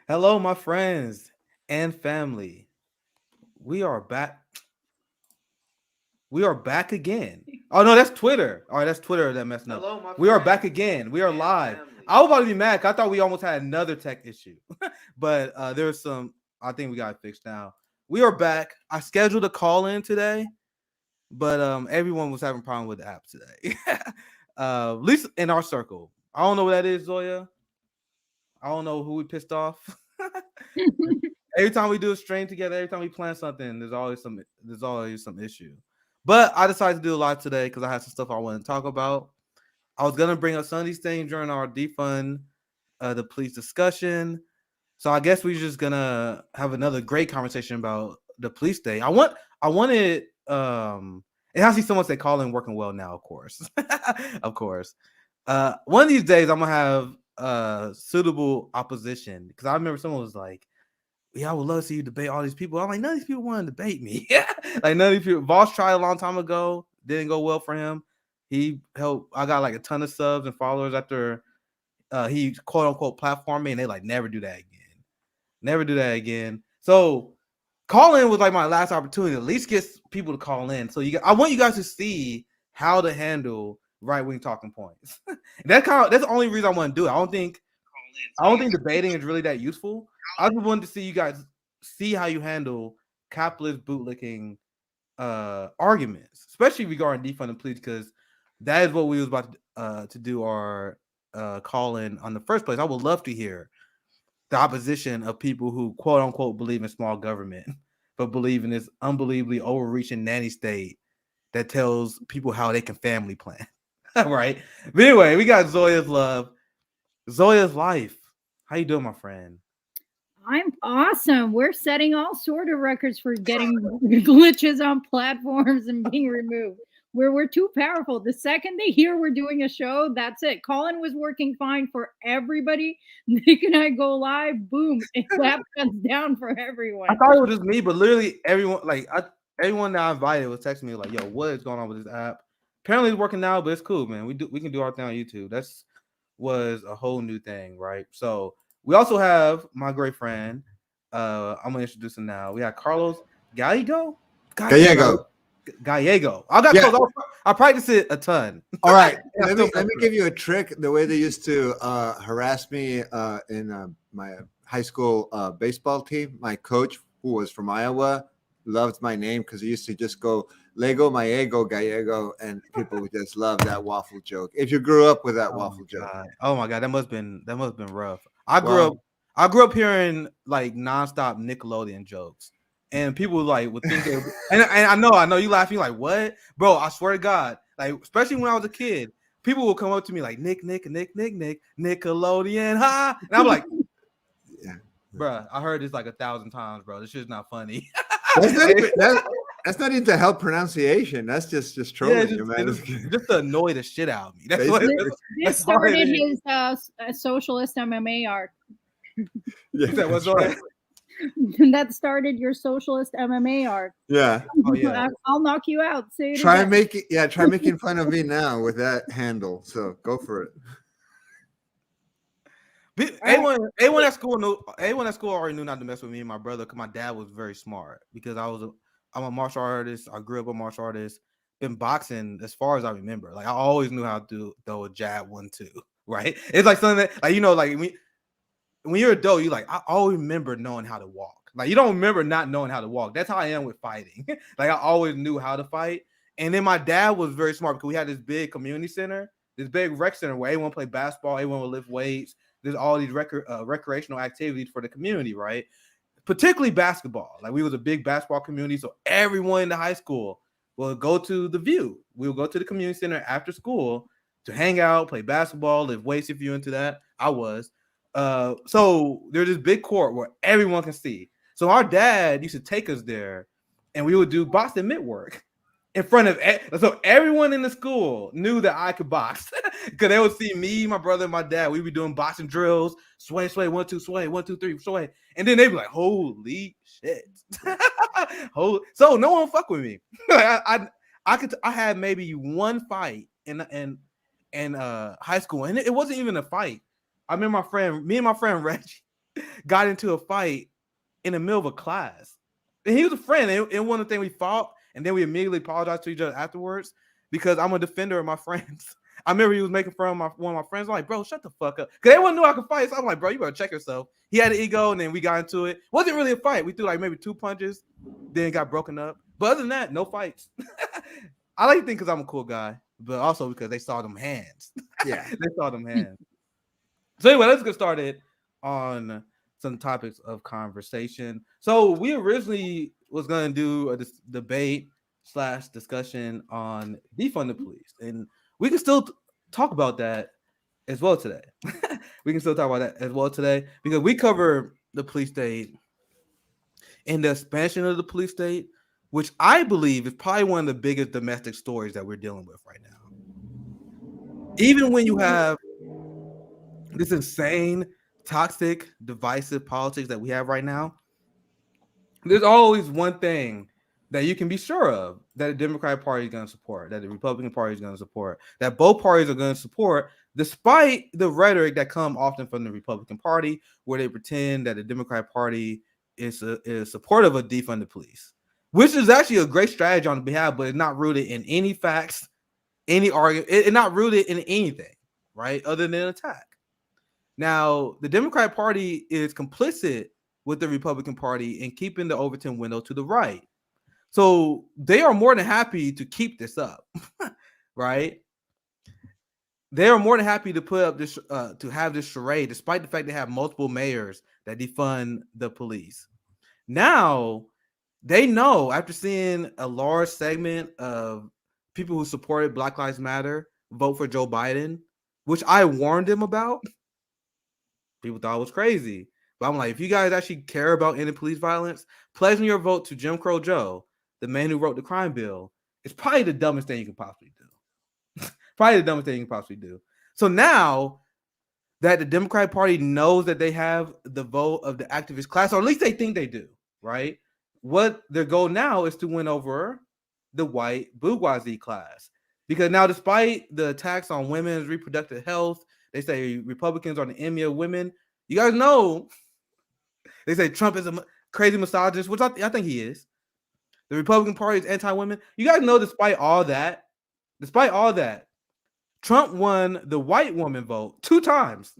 Hello, my friends and family. We are back. We are back again. Oh no, that's Twitter. All right, that's Twitter that messing up. Hello, my We are friends back again. We are and live. family. I was about to be mad. 'Cause I thought we almost had another tech issue, but there's some. I think we got it fixed now. We are back. I scheduled a call in today, but everyone was having a problem with the app today. At least in our circle. I don't know what that is, Zoya. I don't know who we pissed off. Every time we do a stream together, every time we plan something, there's always some issue. But I decided to do a live today because I had some stuff I wanted to talk about. I was gonna bring up some of these things during our defund the police discussion. So I guess we're just gonna have another great conversation about the police day. I wanted and I see someone say Colin working well now, of course. Of course. One of these days I'm gonna have suitable opposition because I remember someone was like, yeah, I would love to see you debate all these people. I'm like, none of these people want to debate me. Like none of these people. Voss tried a long time ago, didn't go well for him. He helped. I got like a ton of subs and followers after he quote unquote platformed me, and they like never do that again. Never do that again. So call in was like my last opportunity. At least get people to call in. So I want you guys to see how to handle right wing talking points. That's the only reason I want to do it. I don't think debating is really that useful. I just wanted to see you guys see how you handle capitalist bootlicking arguments, especially regarding defunding police, because that is what we was about to do our call in on the first place. I would love to hear the opposition of people who quote unquote believe in small government, but believe in this unbelievably overreaching nanny state that tells people how they can family plan. Right. But anyway, we got Zoya's love, Zoya's life. How you doing, my friend? I'm awesome. We're setting all sort of records for getting glitches on platforms and being removed. Where we're too powerful. The second they hear we're doing a show, that's it. Colin was working fine for everybody. Nick and I go live, boom, it lap shuts down for I everyone. thought it was just me, but literally everyone, everyone that I invited was texting me like, "Yo, what is going on with this app?" Apparently, it's working now, but it's cool, man. We can do our thing on YouTube. That's was a whole new thing, right? So we also have my great friend. I'm gonna introduce him now. We got Carlos Gallego. God damn it, Gallego. Gallego. I got Yeah. close. I practiced it a ton. All right. I Let still me mess give it you a trick. The way they used to harass me in my high school baseball team. My coach, who was from Iowa, loved my name because he used to just go Lego my ego Gallego, and people would just love that waffle joke. If you grew up with that Oh my waffle joke, god. Oh my god. That must have been rough. I grew up well, I grew up hearing like nonstop Nickelodeon jokes. And people like would think they and I know you laughing like what? Bro, I swear to God, like especially when I was a kid, people would come up to me like Nick, Nickelodeon, ha. And I'm like, yeah, bro, I heard this like 1,000 times, bro. This shit's not funny. that's not Like, even that's not even to help pronunciation. That's just yeah, trolling you, man. just to annoy the shit out of me. That's what This, Basically, this that's all it started is. his socialist MMA arc. yeah, You said what's that's on right. it? That started your socialist MMA arc. Yeah. Oh yeah. I'll knock you out. Say it Try again. making try making fun of me now with that handle. So go for it. All right. Everyone at school already knew not to mess with me and my brother because my dad was very smart because I'm a martial artist. I grew up a martial artist. Been boxing as far as I remember. Like I always knew how to throw a jab 1-2. Right? It's like something that like like when you're adult, you like I always remember knowing how to walk. Like you don't remember not knowing how to walk. That's how I am with fighting. Like I always knew how to fight. And then my dad was very smart because we had this big community center, this big rec center where everyone play basketball, everyone would lift weights. There's all these recreational activities for the community, right? Particularly basketball. Like we was a big basketball community, so everyone in the high school will go to the View. We will go to the community center after school to hang out, play basketball, lift weights if you're into that. I was. So there's this big court where everyone can see. So our dad used to take us there, and we would do Boston mitt work in front of so everyone in the school knew that I could box because they would see me, my brother, and my dad. We'd be doing boxing drills, sway, 1-2, sway, 1-2-3, sway, and then they'd be like, "Holy shit!" So no one fuck with me. I had maybe one fight in high school, and it wasn't even a fight. I remember me and my friend Reggie got into a fight in the middle of a class. And he was a friend. And one of the things we fought, and then we immediately apologized to each other afterwards because I'm a defender of my friends. I remember he was making fun of one of my friends. I'm like, bro, shut the fuck up. Because everyone knew I could fight. So I'm like, bro, you better check yourself. He had an ego, and then we got into it. Wasn't really a fight. We threw like maybe 2 punches, then got broken up. But other than that, no fights. I like to think because I'm a cool guy, but also because they saw them hands. Yeah. They saw them hands. So anyway, let's get started on some topics of conversation. So we originally was going to do a debate / discussion on defund the police, and we can still talk about that as well today. We can still talk about that as well today because we cover the police state and the expansion of the police state, which I believe is probably one of the biggest domestic stories that we're dealing with right now. Even when you have this insane, toxic, divisive politics that we have right now, there's always one thing that you can be sure of that the Democratic Party is going to support, that the Republican Party is going to support, that both parties are going to support, despite the rhetoric that comes often from the Republican Party, where they pretend that the Democratic Party is supportive of defund the police, which is actually a great strategy on behalf, but it's not rooted in any facts, any argument. It's not rooted in anything, right, other than an attack. Now, the Democratic Party is complicit with the Republican Party in keeping the Overton window to the right. So they are more than happy to keep this up, right? They are more than happy to put up this, to have this charade, despite the fact they have multiple mayors that defund the police. Now, they know after seeing a large segment of people who supported Black Lives Matter vote for Joe Biden, which I warned them about. People thought it was crazy. But I'm like, if you guys actually care about ending police violence, pledging your vote to Jim Crow Joe, the man who wrote the crime bill, is probably the dumbest thing you can possibly do. Probably the dumbest thing you can possibly do. So now that the Democratic Party knows that they have the vote of the activist class, or at least they think they do, right? What their goal now is to win over the white bourgeoisie class. Because now, despite the attacks on women's reproductive health, they say Republicans are the enemy of women. You guys know, they say Trump is a crazy misogynist, which I think he is. The Republican Party is anti-women. You guys know, despite all that, Trump won the white woman vote 2 times.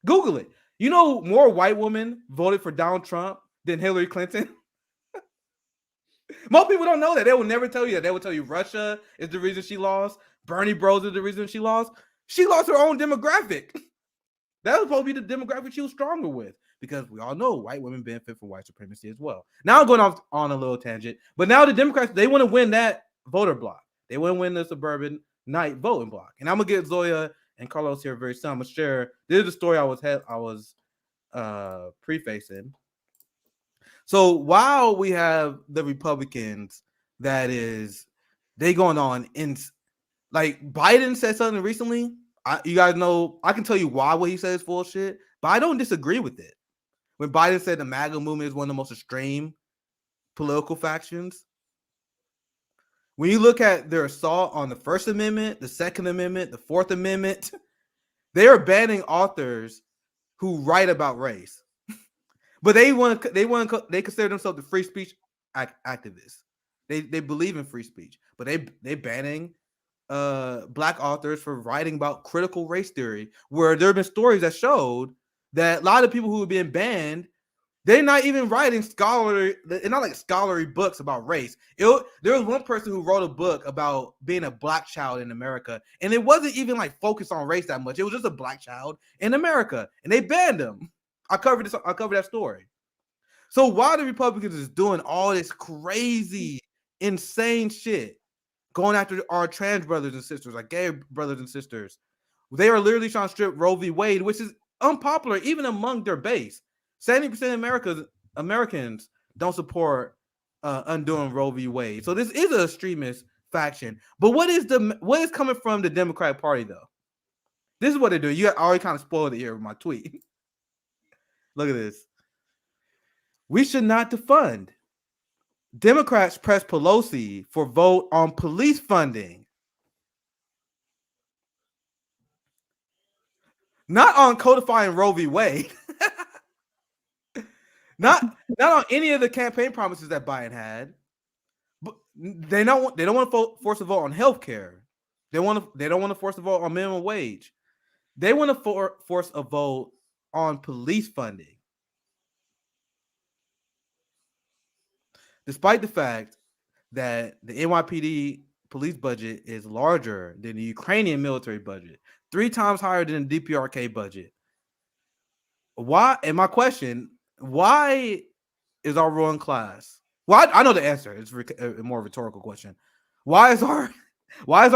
Google it. You know, more white women voted for Donald Trump than Hillary Clinton. Most people don't know that. They will never tell you that. They will tell you Russia is the reason she lost. Bernie Bros is the reason she lost. She lost her own demographic. That was supposed to be the demographic she was stronger with, because we all know white women benefit from white supremacy as well. Now I'm going off on a little tangent, but now the Democrats, they want to win that voter block. They want to win the suburban night voting block. And I'm going to get Zoya and Carlos here very soon. I'm going to share. This is the story I was prefacing. So while we have the Republicans, they going on in, like, Biden said something recently. You guys know, I can tell you why what he says is full of shit, but I don't disagree with it. When Biden said the MAGA movement is one of the most extreme political factions, when you look at their assault on the First Amendment, the Second Amendment, the Fourth Amendment, they are banning authors who write about race. But they consider themselves the free speech activists. They believe in free speech, but they banning Black authors for writing about critical race theory, where there have been stories that showed that a lot of people who have been banned, they're not even writing scholarly books about race. There was one person who wrote a book about being a Black child in America, and it wasn't even like focused on race that much. It was just a Black child in America, and they banned him. I covered that story. So while the Republicans is doing all this crazy, insane shit, going after our trans brothers and sisters, like gay brothers and sisters, they are literally trying to strip Roe v. Wade, which is unpopular even among their base. 70% of Americans don't support undoing Roe v. Wade. So this is an extremist faction. But what is coming from the Democratic Party, though? This is what they do. You already kind of spoiled it here with my tweet. Look at this. We should not defund. Democrats press Pelosi for vote on police funding. Not on codifying Roe v. Wade. not on any of the campaign promises that Biden had. But they don't want to force a vote on health care. They don't want to force a vote on minimum wage. They want to force a vote on police funding. Despite the fact that the NYPD police budget is larger than the Ukrainian military budget, 3 times higher than the DPRK budget. Why? And my question, why is our ruling class? Well, I know the answer. It's a more rhetorical question. Why is our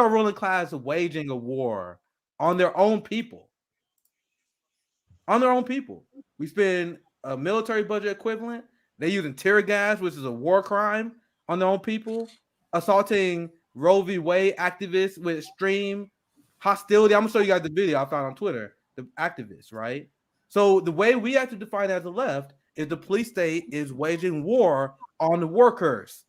ruling class waging a war on their own people? On their own people. We spend a military budget equivalent. They're using tear gas, which is a war crime, on their own people, assaulting Roe v. Wade activists with extreme hostility. I'm gonna show you guys the video I found on Twitter. The activists, right? So the way we have to define it as the left is the police state is waging war on the workers.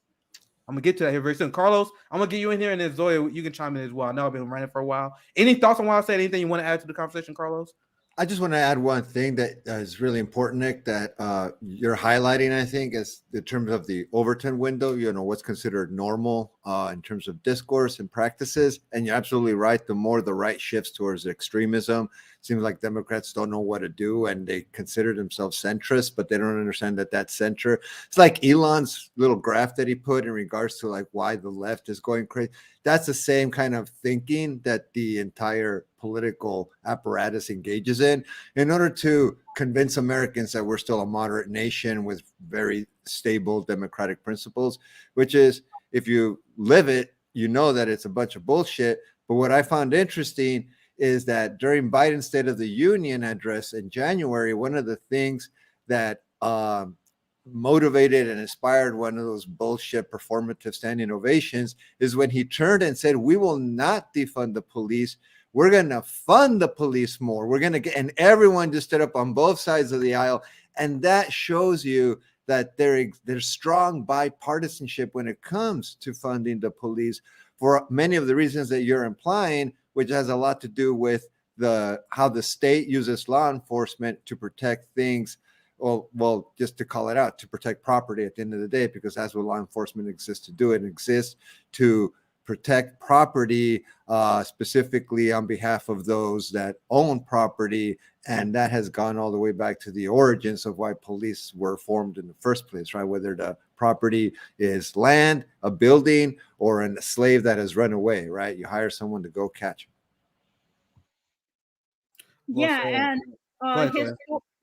I'm gonna get to that here very soon. Carlos, I'm gonna get you in here, and then Zoya, you can chime in as well. I know I've been running for a while. Any thoughts on what I said? Anything you want to add to the conversation, Carlos? I just want to add one thing that is really important, Nick, that you're highlighting, I think, is in terms of the Overton window, what's considered normal in terms of discourse and practices. And you're absolutely right. The more the right shifts towards extremism, it seems like Democrats don't know what to do, and they consider themselves centrist, but they don't understand that that's center. It's like Elon's little graph that he put in regards to like why the left is going crazy. That's the same kind of thinking that the entire political apparatus engages in order to convince Americans that we're still a moderate nation with very stable democratic principles, which is, if you live it, you know that it's a bunch of bullshit. But what I found interesting is that during Biden's State of the Union address in January, one of the things that motivated and inspired one of those bullshit performative standing ovations is when he turned and said, we will not defund the police. We're going to fund the police more. We're going to get, and everyone just stood up on both sides of the aisle. And that shows you that there's strong bipartisanship when it comes to funding the police for many of the reasons that you're implying, which has a lot to do with how the state uses law enforcement to protect things. Well, just to call it out, to protect property at the end of the day, because that's what law enforcement exists to do. It exists to protect property, specifically on behalf of those that own property. And that has gone all the way back to the origins of why police were formed in the first place, right? Whether the property is land, a building, or a slave that has run away, right? You hire someone to go catch him. Yeah, and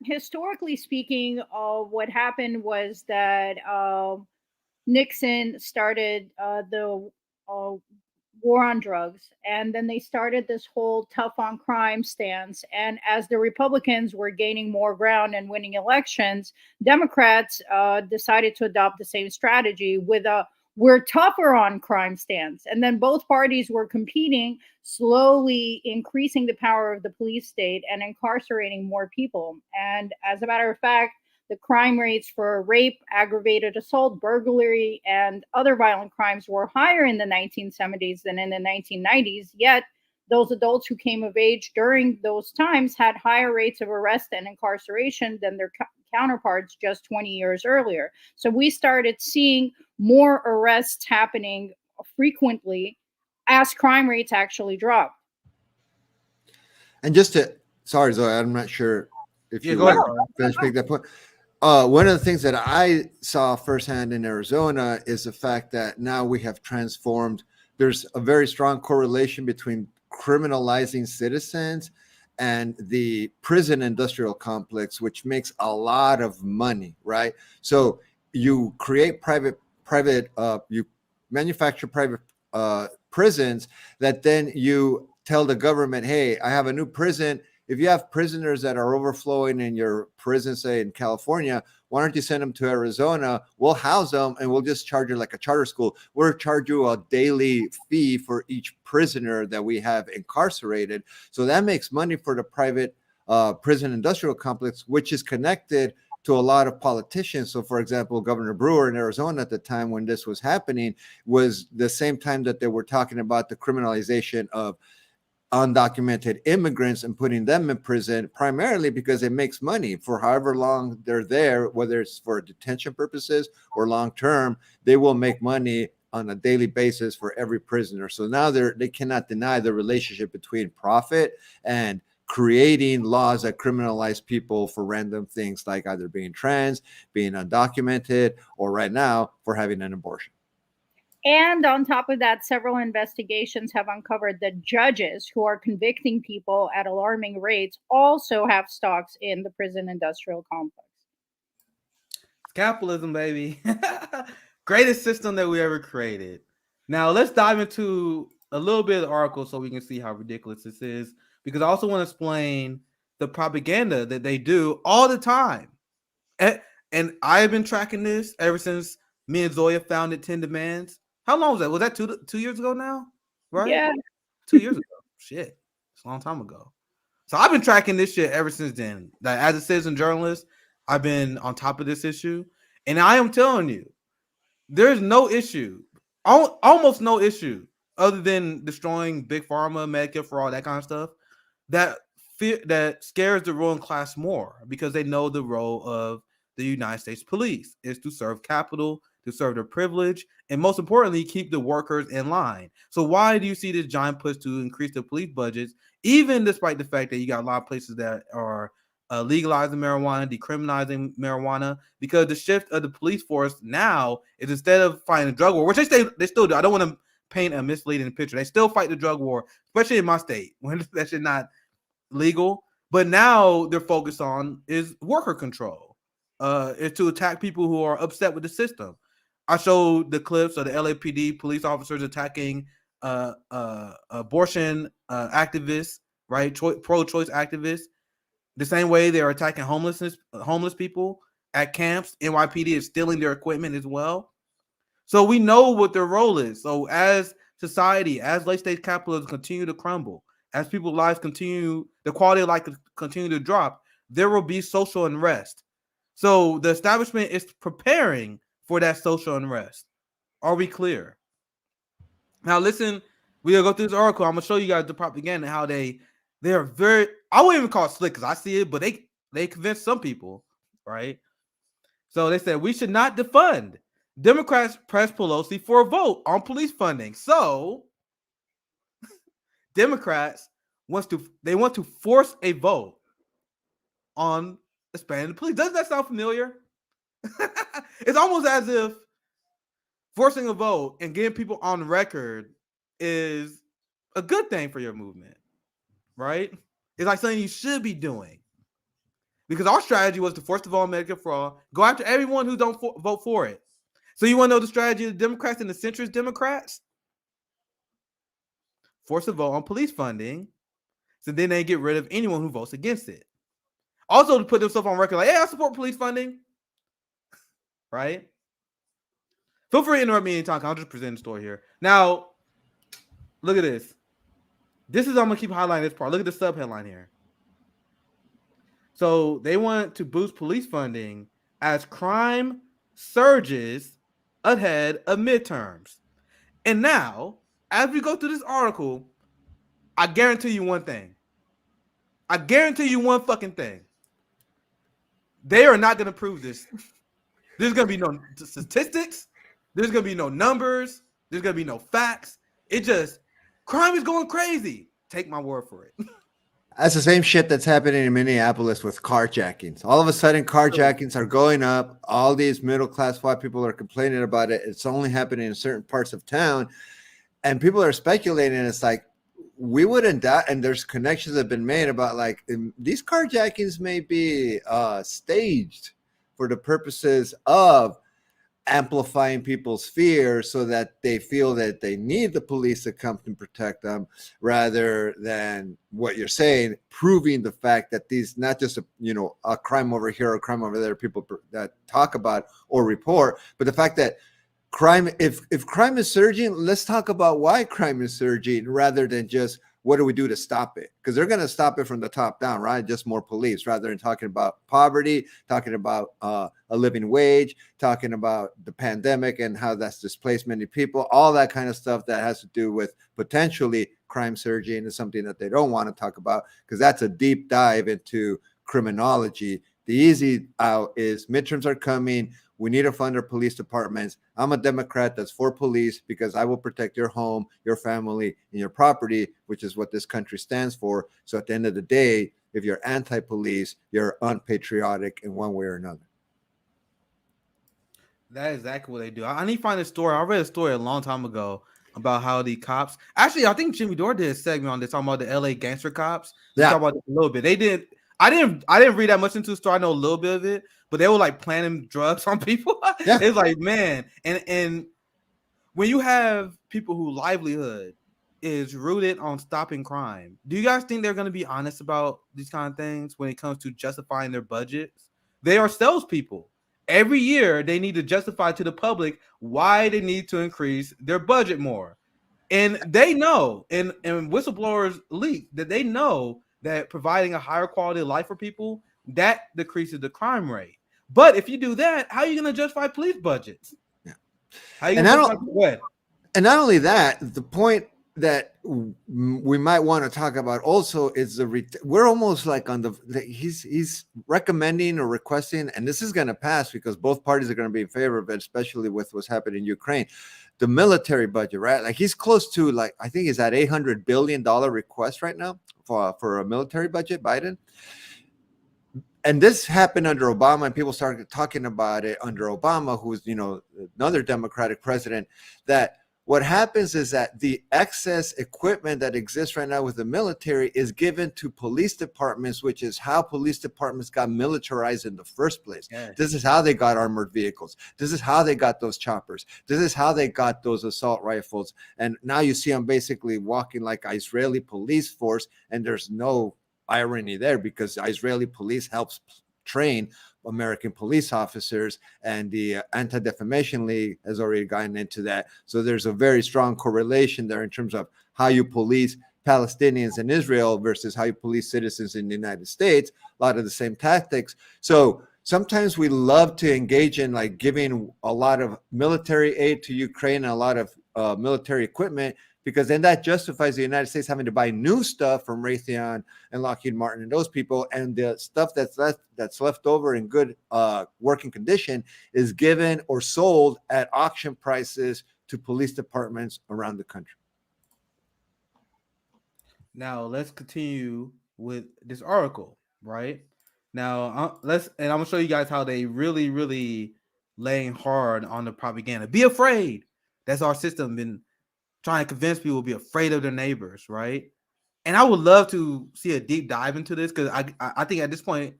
historically speaking, what happened was that Nixon started the war on drugs, and then they started this whole tough on crime stance. And as the Republicans were gaining more ground and winning elections, Democrats decided to adopt the same strategy with a we're tougher on crime stance. And then both parties were competing, slowly increasing the power of the police state and incarcerating more people. And as a matter of fact, the crime rates for rape, aggravated assault, burglary, and other violent crimes were higher in the 1970s than in the 1990s. Yet, those adults who came of age during those times had higher rates of arrest and incarceration than their counterparts just 20 years earlier. So we started seeing more arrests happening frequently as crime rates actually dropped. And sorry, Zoe, I'm not sure if you finish making that point. One of the things that I saw firsthand in Arizona is the fact that now we have transformed. There's a very strong correlation between criminalizing citizens and the prison industrial complex, which makes a lot of money, right? So you create you manufacture private prisons that then you tell the government, hey, I have a new prison. If you have prisoners that are overflowing in your prison, say in California, why don't you send them to Arizona? We'll house them and we'll just charge you like a charter school. We'll charge you a daily fee for each prisoner that we have incarcerated. So that makes money for the private prison industrial complex, which is connected to a lot of politicians. So, for example, Governor Brewer in Arizona at the time when this was happening was the same time that they were talking about the criminalization of undocumented immigrants and putting them in prison primarily because it makes money for however long they're there, whether it's for detention purposes or long term. They will make money on a daily basis for every prisoner. So now they cannot deny the relationship between profit and creating laws that criminalize people for random things like either being trans, being undocumented, or right now for having an abortion. And on top of that, several investigations have uncovered that judges who are convicting people at alarming rates also have stocks in the prison industrial complex. Capitalism, baby. Greatest system that we ever created. Now, let's dive into a little bit of the article so we can see how ridiculous this is, because I also want to explain the propaganda that they do all the time. And I have been tracking this ever since me and Zoya founded 10 Demands. How long was that? Was that 2 years ago now? Right? Yeah. 2 years ago. Shit. It's a long time ago. So I've been tracking this shit ever since then. Like, as a citizen journalist, I've been on top of this issue. And I am telling you, there's no issue, almost no issue, other than destroying big pharma, Medicare for all that kind of stuff, that scares the ruling class more, because they know the role of the United States police is to serve capital, to serve their privilege, and most importantly, keep the workers in line. So why do you see this giant push to increase the police budgets, even despite the fact that you got a lot of places that are legalizing marijuana, decriminalizing marijuana? Because the shift of the police force now is, instead of fighting the drug war, which they still do. I don't want to paint a misleading picture. They still fight the drug war, especially in my state when that shit not legal. But now they're focused on is worker control. Is to attack people who are upset with the system. I showed the clips of the LAPD police officers attacking abortion activists, right? Pro-choice activists. The same way they are attacking homeless people at camps. NYPD is stealing their equipment as well. So we know what their role is. So as society, as late-stage capitalism continue to crumble, as people's lives continue, the quality of life continue to drop, there will be social unrest. So the establishment is preparing for that social unrest. Are we clear? Now listen, we'll go through this article. I'm gonna show you guys the propaganda, how they're very, I wouldn't even call it slick because I see it, but they convince some people, right? So they said we should not defund. Democrats press Pelosi for a vote on police funding. So Democrats want to force a vote on expanding the police. Doesn't that sound familiar? It's almost as if forcing a vote and getting people on record is a good thing for your movement, right? It's like something you should be doing. Because our strategy was to force the vote on Medicare for all, go after everyone who don't vote for it. So you want to know the strategy of the Democrats and the centrist Democrats? Force a vote on police funding, so then they get rid of anyone who votes against it. Also to put themselves on record like, hey, I support police funding. Right? Feel free to interrupt me anytime. I'll just present the story here. Now, look at this. I'm going to keep highlighting this part. Look at the sub-headline here. So they want to boost police funding as crime surges ahead of midterms. And now, as we go through this article, I guarantee you one thing. I guarantee you one fucking thing. They are not going to prove this. There's going to be no statistics. There's going to be no numbers. There's going to be no facts. It just, crime is going crazy. Take my word for it. That's the same shit that's happening in Minneapolis with carjackings. All of a sudden, carjackings are going up. All these middle-class white people are complaining about it. It's only happening in certain parts of town. And people are speculating. It's like, we wouldn't doubt, and there's connections that have been made about like these carjackings may be staged for the purposes of amplifying people's fear so that they feel that they need the police to come and protect them, rather than what you're saying, proving the fact that these, not just a crime over here or a crime over there, people that talk about or report, but the fact that crime, if crime is surging, let's talk about why crime is surging rather than just what do we do to stop it? Because they're going to stop it from the top down, right? Just more police, rather than talking about poverty, talking about a living wage, talking about the pandemic and how that's displaced many people, all that kind of stuff that has to do with potentially crime surging is something that they don't want to talk about because that's a deep dive into criminology. The easy out is midterms are coming. We need to fund our police departments. I'm a Democrat that's for police because I will protect your home, your family, and your property, which is what this country stands for. So at the end of the day, if you're anti-police, you're unpatriotic in one way or another. That's exactly what they do. I need to find a story. I read a story a long time ago about how the cops. Actually, I think Jimmy Dore did a segment on this talking about the LA gangster cops. We talked about this a little bit. They did. I didn't read that much into the story. I know a little bit of it, but they were like planting drugs on people. Yeah. It's like, man, and when you have people whose livelihood is rooted on stopping crime, do you guys think they're going to be honest about these kind of things when it comes to justifying their budgets? They are salespeople. Every year, they need to justify to the public why they need to increase their budget more. And they know, and whistleblowers leak that they know that providing a higher quality of life for people, that decreases the crime rate. But if you do that, how are you going to justify police budgets? Yeah. How are you going to justify? And not only that, the point that we might want to talk about also is we're almost like on he's recommending or requesting, and this is going to pass because both parties are going to be in favor of it, especially with what's happening in Ukraine, the military budget, right? Like he's close to, like, I think he's at $800 billion request right now for a military budget, Biden. And this happened under Obama, and people started talking about it under Obama, who's, another Democratic president, that what happens is that the excess equipment that exists right now with the military is given to police departments, which is how police departments got militarized in the first place. Yes. This is how they got armored vehicles. This is how they got those choppers. This is how they got those assault rifles. And now you see them basically walking like an Israeli police force, and there's no irony there because the Israeli police helps train American police officers, and the Anti-Defamation League has already gotten into that. So there's a very strong correlation there in terms of how you police Palestinians in Israel versus how you police citizens in the United States. A lot of the same tactics. So sometimes we love to engage in like giving a lot of military aid to Ukraine and a lot of military equipment, because then that justifies the United States having to buy new stuff from Raytheon and Lockheed Martin and those people, and the stuff that's left over in good working condition is given or sold at auction prices to police departments around the country. Now let's continue with this article, right? Now I'm gonna show you guys how they really, really laying hard on the propaganda. Be afraid. That's our system been trying to convince people to be afraid of their neighbors, right? And I would love to see a deep dive into this because I think at this point, at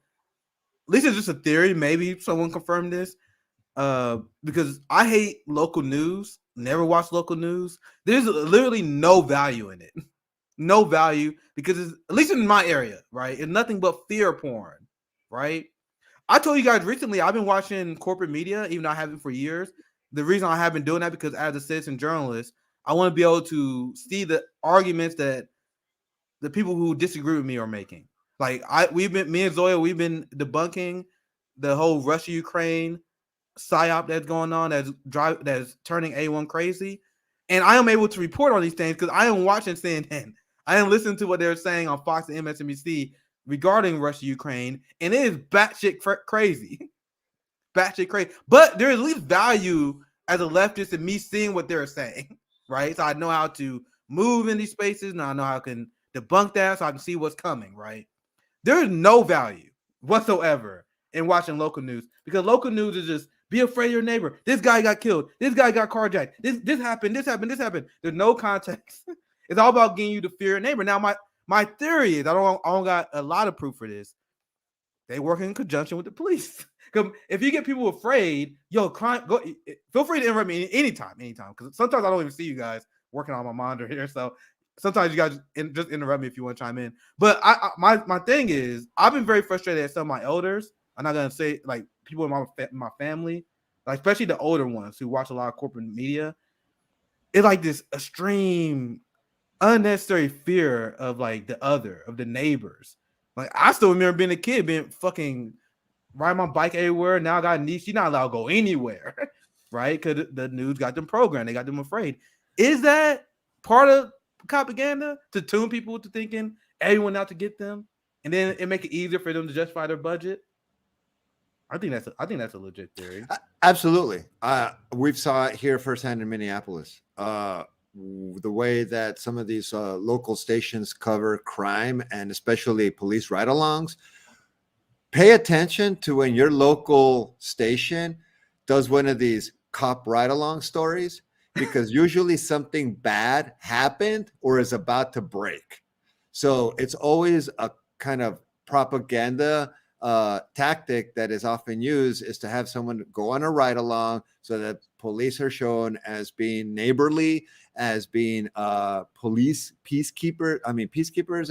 least it's just a theory. Maybe someone confirmed this. Because I hate local news. Never watch local news. There's literally no value in it. No value because it's, at least in my area, right? It's nothing but fear porn, right? I told you guys recently I've been watching corporate media, even though I haven't for years. The reason I have been doing that because as a citizen journalist, I want to be able to see the arguments that the people who disagree with me are making. Like me and Zoya, we've been debunking the whole Russia-Ukraine psyop that's going on, that's turning A1 crazy. And I am able to report on these things because I am watching CNN. I am listening to what they're saying on Fox and MSNBC regarding Russia-Ukraine, and it is batshit crazy. Batshit crazy. But there is at least value as a leftist in me seeing what they're saying. Right, so I know how to move in these spaces. Now I know how I can debunk that, so I can see what's coming. Right, there is no value whatsoever in watching local news because local news is just be afraid of your neighbor. This guy got killed. This guy got carjacked. This happened. This happened. This happened. There's no context. It's all about getting you to fear your neighbor. Now my theory is I don't got a lot of proof for this. They work in conjunction with the police. Because if you get people afraid, crime, feel free to interrupt me anytime. Because sometimes I don't even see you guys working on my monitor here. So sometimes you guys just interrupt me if you want to chime in. But my thing is, I've been very frustrated at some of my elders. I'm not gonna say like people in my family, like especially the older ones who watch a lot of corporate media. It's like this extreme, unnecessary fear of like the neighbors. Like I still remember being a kid, being fucking ride my bike everywhere. Now I got a niece. She's not allowed to go anywhere, right? Because the news got them programmed. They got them afraid. Is that part of propaganda to tune people to thinking everyone out to get them, and then it make it easier for them to justify their budget. I think that's a legit theory. Absolutely. We've saw it here firsthand in Minneapolis. The way that some of these local stations cover crime and especially police ride-alongs. Pay attention to when your local station does one of these cop ride-along stories, because usually something bad happened or is about to break. So it's always a kind of propaganda tactic that is often used, is to have someone go on a ride along so that police are shown as being neighborly, as being peacekeepers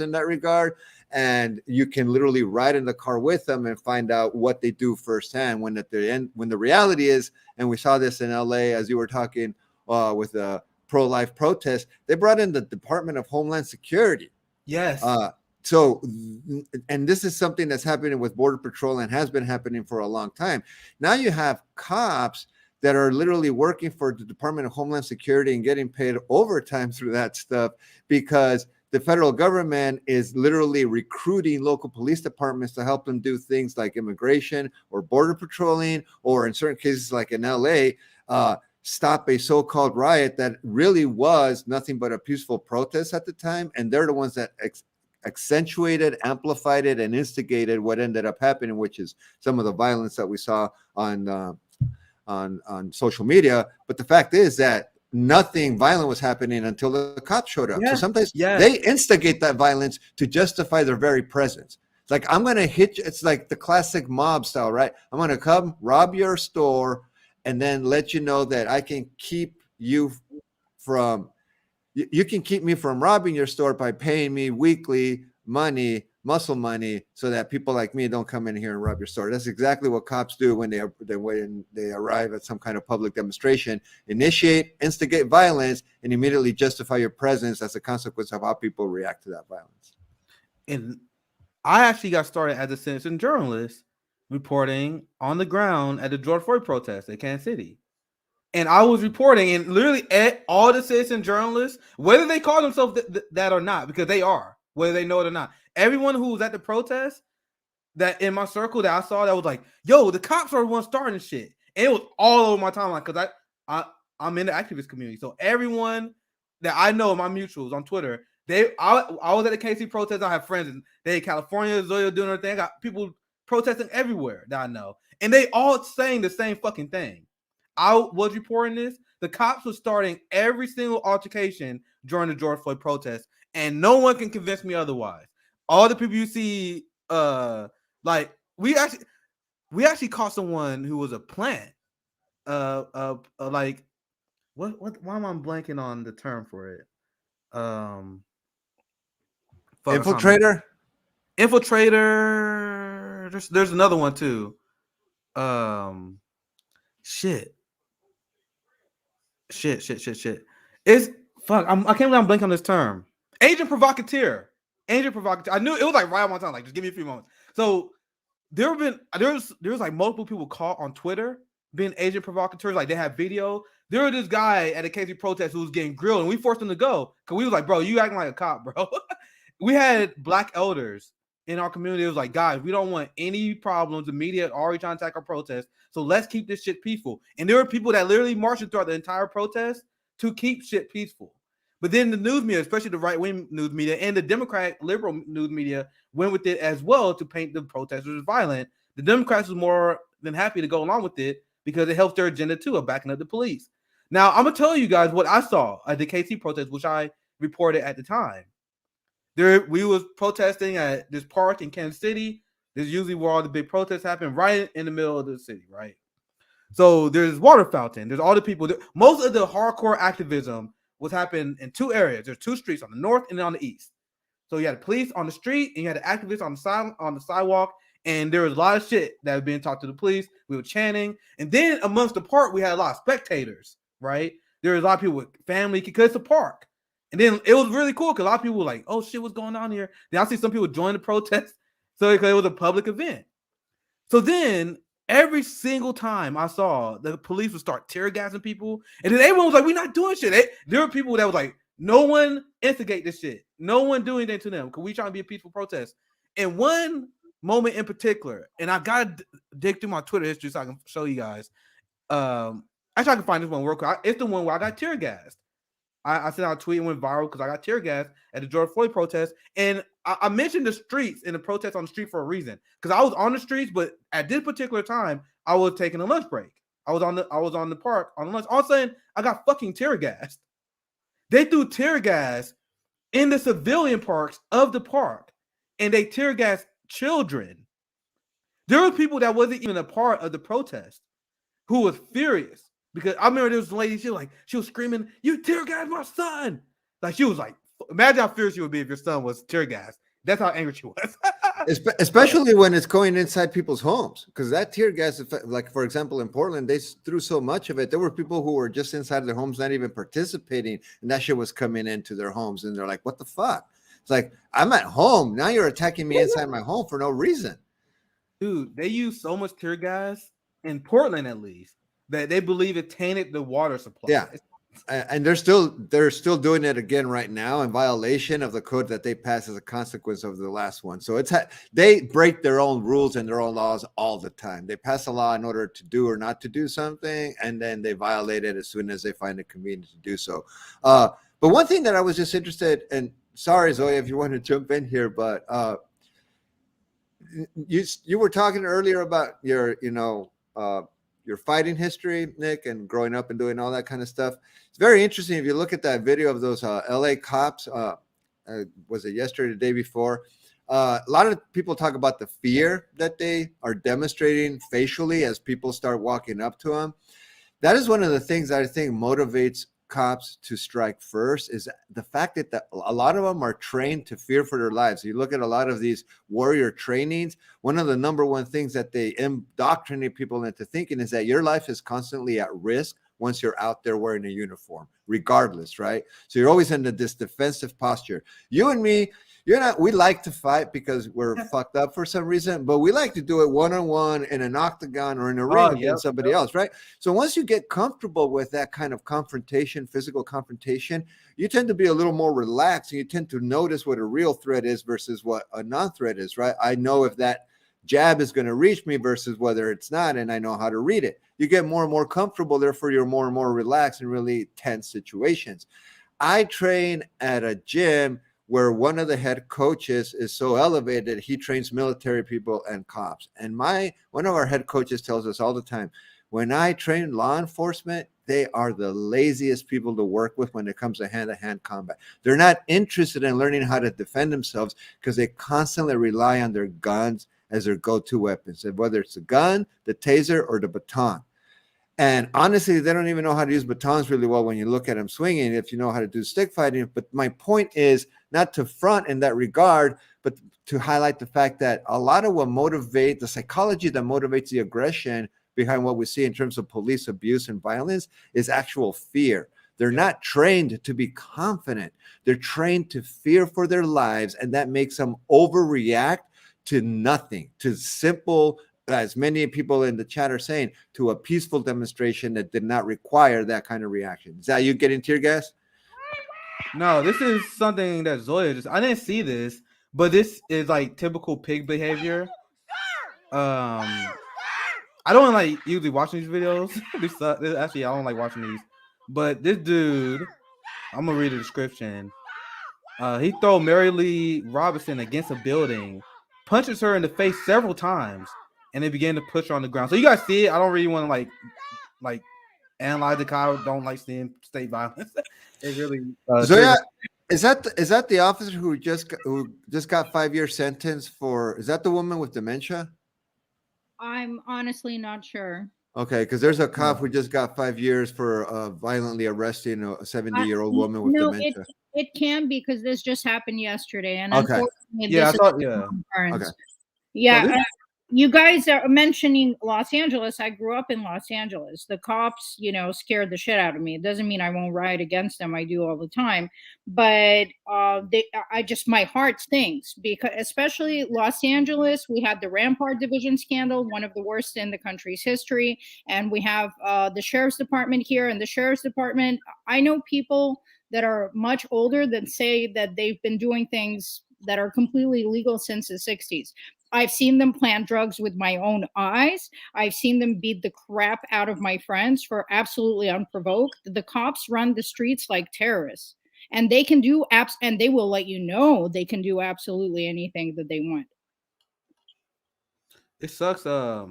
in that regard. And you can literally ride in the car with them and find out what they do firsthand, when at the end, when the reality is, and we saw this in LA as you were talking with the pro-life protest, they brought in the Department of Homeland Security. Yes. So, and this is something that's happening with Border Patrol and has been happening for a long time. Now you have cops that are literally working for the Department of Homeland Security and getting paid overtime through that stuff, because the federal government is literally recruiting local police departments to help them do things like immigration or border patrolling, or in certain cases like in LA, stop a so-called riot that really was nothing but a peaceful protest at the time. And they're the ones that accentuated, amplified it, and instigated what ended up happening, which is some of the violence that we saw on social media. But the fact is that nothing violent was happening until the cops showed up. So sometimes they instigate that violence to justify their very presence. It's like, I'm going to hit you. It's like the classic mob style, right? I'm going to come rob your store and then let you know that I can keep you from, you can keep me from robbing your store by paying me weekly money, muscle money, so that people like me don't come in here and rob your store. That's exactly what cops do when they arrive at some kind of public demonstration: initiate, instigate violence, and immediately justify your presence as a consequence of how people react to that violence. And I actually got started as a citizen journalist, reporting on the ground at the George Floyd protest in Kansas City. And I was reporting, and literally all the citizen journalists, whether they call themselves that or not, because they are, whether they know it or not, everyone who was at the protest, that in my circle that I saw, that was like, yo, the cops are the ones starting shit. And it was all over my timeline, because I'm in the activist community. So everyone that I know, my mutuals on Twitter, I was at the KC protest. I have friends in California, Zoya doing their thing. I got people protesting everywhere that I know. And they all saying the same fucking thing. I was reporting this. The cops were starting every single altercation during the George Floyd protest, and no one can convince me otherwise. All the people you see, like we actually caught someone who was a plant. Like what? Why am I blanking on the term for it? Infiltrator. There's another one too. Shit. It's fuck. I can't believe I'm blanking on this term. Agent provocateur. I knew it was like right on my tongue. Like, just give me a few moments. So there was like multiple people caught on Twitter being agent provocateurs. Like, they have video. There was this guy at a KC protest who was getting grilled, and we forced him to go, because we was like, bro, you acting like a cop, bro. We had black elders in our community. It was like, guys, we don't want any problems. The media already trying to attack our protest, so let's keep this shit peaceful. And there were people that literally marched throughout the entire protest to keep shit peaceful. But then the news media, especially the right-wing news media and the Democratic liberal news media, went with it as well to paint the protesters as violent. The Democrats was more than happy to go along with it because it helps their agenda too of backing up the police. Now, I'm going to tell you guys what I saw at the KC protest, which I reported at the time. We was protesting at this park in Kansas City. This is usually where all the big protests happen, right in the middle of the city, right? So there's water fountain. There's all the people. Most of the hardcore activism was happening in two areas. There's two streets, on the north and on the east. So you had the police on the street, and you had the activists on the sidewalk. And there was a lot of shit that was being talked to the police. We were chanting. And then amongst the park, we had a lot of spectators, right? There was a lot of people with family, because it's a park. And then it was really cool, because a lot of people were like, oh shit, what's going on here? Then I see some people join the protest. So because it was a public event. So then every single time I saw the police would start tear gassing people, and then everyone was like, we're not doing shit. There were people that was like, No one instigate this shit. No one do anything to them because we trying to be a peaceful protest. And one moment in particular, and I gotta dig through my Twitter history so I can show you guys. Actually, I can find this one real quick. It's the one where I got tear gassed. I sent out a tweet and went viral because I got tear gas at the George Floyd protest. And I mentioned the streets and the protest on the street for a reason. Because I was on the streets, but at this particular time, I was taking a lunch break. I was on the park on lunch. All of a sudden, I got fucking tear gassed. They threw tear gas in the civilian parks of the park, and they tear gassed children. There were people that wasn't even a part of the protest who was furious. Because I remember there was a lady, she was screaming, "You tear gas my son!" Like she was like, imagine how furious you would be if your son was tear gas. That's how angry she was. Especially when it's going inside people's homes, because that tear gas, like for example in Portland, they threw so much of it. There were people who were just inside their homes, not even participating, and that shit was coming into their homes, and they're like, "What the fuck?" It's like, I'm at home now. You're attacking me inside my home for no reason, dude. They use so much tear gas in Portland, at least, that they believe it tainted the water supply. Yeah. And they're still doing it again right now in violation of the code that they passed as a consequence of the last one. So they break their own rules and their own laws all the time. They pass a law in order to do or not to do something, and then they violate it as soon as they find it convenient to do so. But one thing that I was just interested in, sorry Zoya if you want to jump in here, but you were talking earlier about your fighting history, Nick, and growing up and doing all that kind of stuff. It's very interesting if you look at that video of those LA cops. Was it yesterday or the day before? A lot of people talk about the fear that they are demonstrating facially as people start walking up to them. That is one of the things that I think motivates cops to strike first, is the fact that a lot of them are trained to fear for their lives. You look at a lot of these warrior trainings, one of the number one things that they indoctrinate people into thinking is that your life is constantly at risk once you're out there wearing a uniform, regardless, right? So you're always in this defensive posture. You and me, we like to fight because we're fucked up for some reason, but we like to do it one-on-one in an octagon or in a ring against somebody else, right? So once you get comfortable with that kind of confrontation, physical confrontation, you tend to be a little more relaxed, and you tend to notice what a real threat is versus what a non-threat is, right? I know if that jab is going to reach me versus whether it's not, and I know how to read it. You get more and more comfortable, therefore you're more and more relaxed in really tense situations. I train at a gym where one of the head coaches is so elevated, he trains military people and cops. And one of our head coaches tells us all the time, when I train law enforcement, they are the laziest people to work with when it comes to hand-to-hand combat. They're not interested in learning how to defend themselves because they constantly rely on their guns as their go-to weapons, and whether it's the gun, the taser, or the baton. And honestly, they don't even know how to use batons really well when you look at them swinging, if you know how to do stick fighting. But my point is not to front in that regard, but to highlight the fact that a lot of what motivates the psychology that motivates the aggression behind what we see in terms of police abuse and violence is actual fear. They're not trained to be confident. They're trained to fear for their lives, and that makes them overreact to nothing, to simple, as many people in the chat are saying, to a peaceful demonstration that did not require that kind of reaction. Is that you getting tear gas? No, this is something that Zoya I didn't see this, but this is like typical pig behavior. I don't like usually watching these videos. Actually, I don't like watching these. But this dude, I'm gonna read the description. He throw Mary Lee Robinson against a building, punches her in the face several times, and they began to push her on the ground. So you guys see it. I don't really want to like analyze the car. Don't like seeing state violence. It really. Zoya, is that the officer who just got 5-year sentence for? Is that the woman with dementia? I'm honestly not sure. Okay, because there's a cop who just got 5 years for violently arresting a 70-year-old woman with dementia. It can be because this just happened yesterday, and okay. Yeah, you guys are mentioning Los Angeles. I grew up in Los Angeles. The cops, scared the shit out of me. It doesn't mean I won't riot against them. I do all the time, but my heart stinks because, especially Los Angeles, we had the Rampart Division scandal, one of the worst in the country's history, and we have the sheriff's department here. And the sheriff's department, I know people that are much older that say that they've been doing things that are completely legal since the 60s. I've seen them plant drugs with my own eyes. I've seen them beat the crap out of my friends for absolutely unprovoked. The cops run the streets like terrorists, and they can do apps, and they will let you know they can do absolutely anything that they want. It sucks. I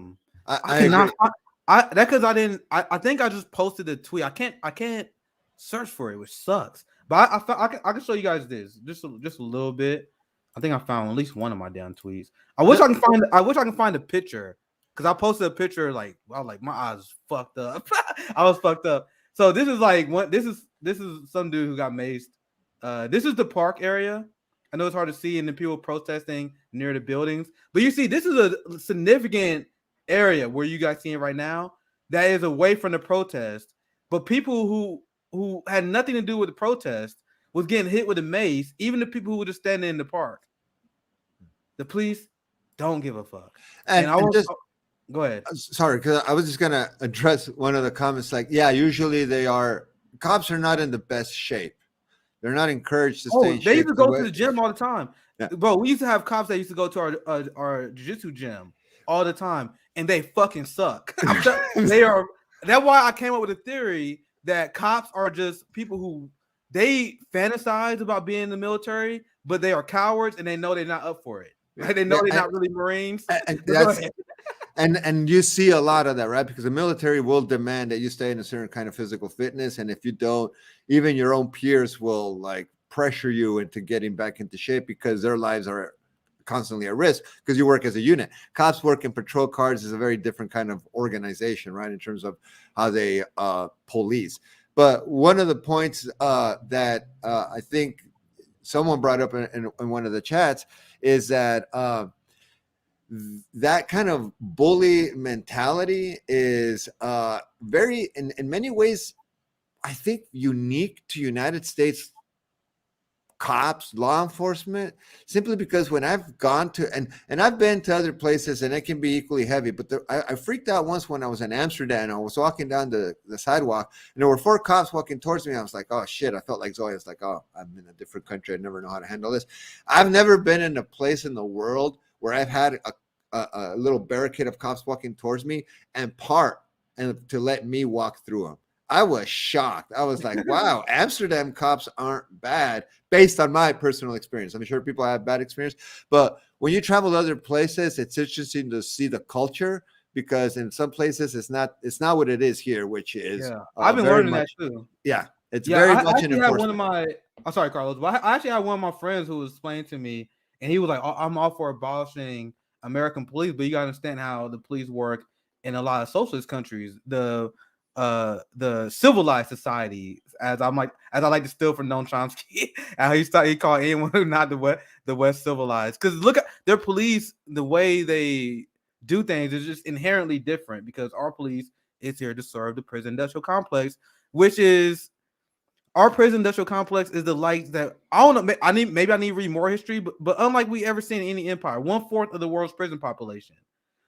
Cannot agree. that because I didn't. I think I just posted a tweet. I can't search for it, which sucks. But I can show you guys this just a little bit. I think I found at least one of my damn tweets. I wish I can find a picture because I posted a picture like I was like my eyes was fucked up. I was fucked up. So this is like what this is some dude who got maced. This is the park area. I know it's hard to see, and the people protesting near the buildings. But you see, this is a significant area where you guys see it right now that is away from the protest. But people who had nothing to do with the protest was getting hit with a mace, even the people who were just standing in the park. The police don't give a fuck. And I want just go ahead. sorry, because I was just gonna address one of the comments. Like, yeah, usually cops are not in the best shape. They're not encouraged to stay in They shape. used to go to the gym all the time. Yeah. Bro, we used to have cops that used to go to our jiu-jitsu gym all the time, and they fucking suck. They are. That's why I came up with a theory that cops are just people who they fantasize about being in the military, but they are cowards and they know they're not up for it. Right? They know they're not really Marines. And that's and you see a lot of that, right? Because the military will demand that you stay in a certain kind of physical fitness, and if you don't, even your own peers will like pressure you into getting back into shape because their lives are constantly at risk because you work as a unit. Cops work in patrol cars is a very different kind of organization, right? In terms of how they police. But one of the points that I think someone brought up in one of the chats is that that kind of bully mentality is very, in many ways, I think, unique to United States cops, law enforcement, simply because when I've gone to and I've been to other places and it can be equally heavy, but I freaked out once when I was in Amsterdam. I was walking down the sidewalk and there were 4 cops walking towards me. I was like, oh shit. I felt like Zoe. I was like, oh, I'm in a different country. I never know how to handle this. I've never been in a place in the world where I've had a little barricade of cops walking towards me and part and to let me walk through them. I was shocked. I was like, wow, Amsterdam cops aren't bad based on my personal experience. I'm sure people have bad experience, but when you travel to other places, it's interesting to see the culture because in some places it's not what it is here, which is I've been learning that too. Yeah, it's very much an enforcement. I'm sorry, Carlos, but I actually had one of my friends who was explaining to me, and he was like, I'm all for abolishing American police, but you gotta understand how the police work in a lot of socialist countries. The civilized society, as I like to steal from Noam Chomsky, how he called anyone who not the West civilized. Because look at their police, the way they do things is just inherently different. Because our police is here to serve the prison industrial complex, which is our prison industrial complex is the like that I don't know. I need to read more history, but unlike we ever seen in any empire, 1/4 of the world's prison population.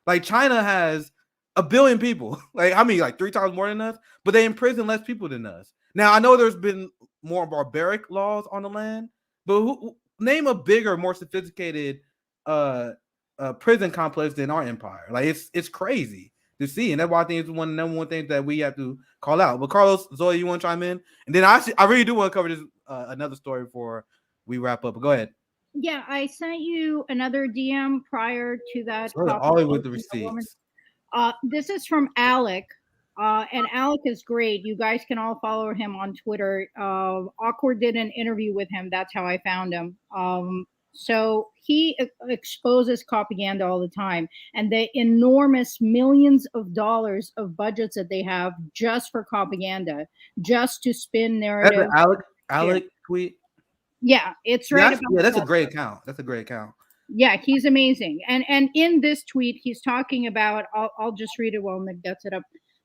Like China has 1 billion people, like I mean, like 3 times more than us, but they imprison less people than us. Now I know there's been more barbaric laws on the land, but name a bigger, more sophisticated prison complex than our empire? Like it's crazy to see, and that's why I think it's one of the number one things that we have to call out. But Carlos, Zoe, you want to chime in? And then I really do want to cover this another story before we wrap up. But go ahead. Yeah, I sent you another DM prior to that. Always with the receipts. This is from Alec, and Alec is great. You guys can all follow him on Twitter. Awkward did an interview with him. That's how I found him. So he exposes propaganda all the time, and the enormous millions of dollars of budgets that they have just for propaganda, just to spin narrative. Alec tweet. Yeah, it's right. That's a great account. That's a great account. Yeah, he's amazing. And in this tweet, he's talking about, I'll just read it while Nick gets it up.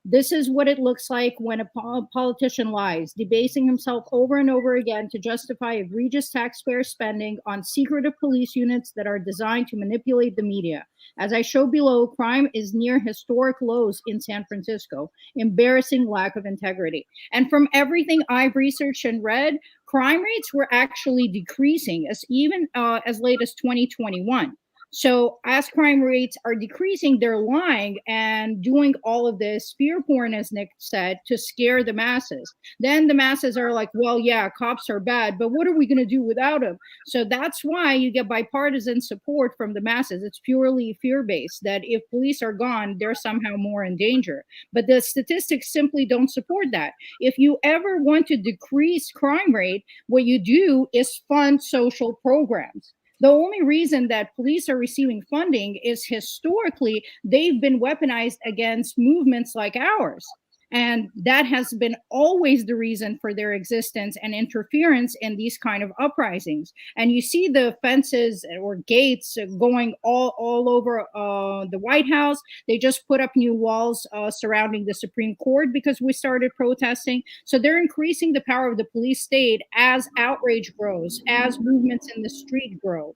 This is what it looks like when a politician lies, debasing himself over and over again to justify egregious taxpayer spending on secretive police units that are designed to manipulate the media. As I show below, crime is near historic lows in San Francisco. Embarrassing lack of integrity. And from everything I've researched and read, crime rates were actually decreasing as late as 2021. So as crime rates are decreasing, they're lying and doing all of this fear porn, as Nick said, to scare the masses. Then the masses are like, well, yeah, cops are bad, but what are we going to do without them? So that's why you get bipartisan support from the masses. It's purely fear-based, that if police are gone, they're somehow more in danger. But the statistics simply don't support that. If you ever want to decrease crime rate, what you do is fund social programs. The only reason that police are receiving funding is historically they've been weaponized against movements like ours. And that has been always the reason for their existence and interference in these kind of uprisings. And you see the fences or gates going all over the White House. They just put up new walls surrounding the Supreme Court because we started protesting. So they're increasing the power of the police state as outrage grows, as movements in the street grow.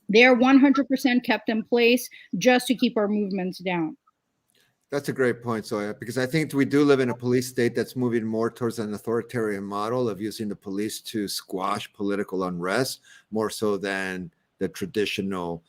They're 100% kept in place just to keep our movements down. That's a great point, Zoya, because I think we do live in a police state that's moving more towards an authoritarian model of using the police to squash political unrest more so than the traditional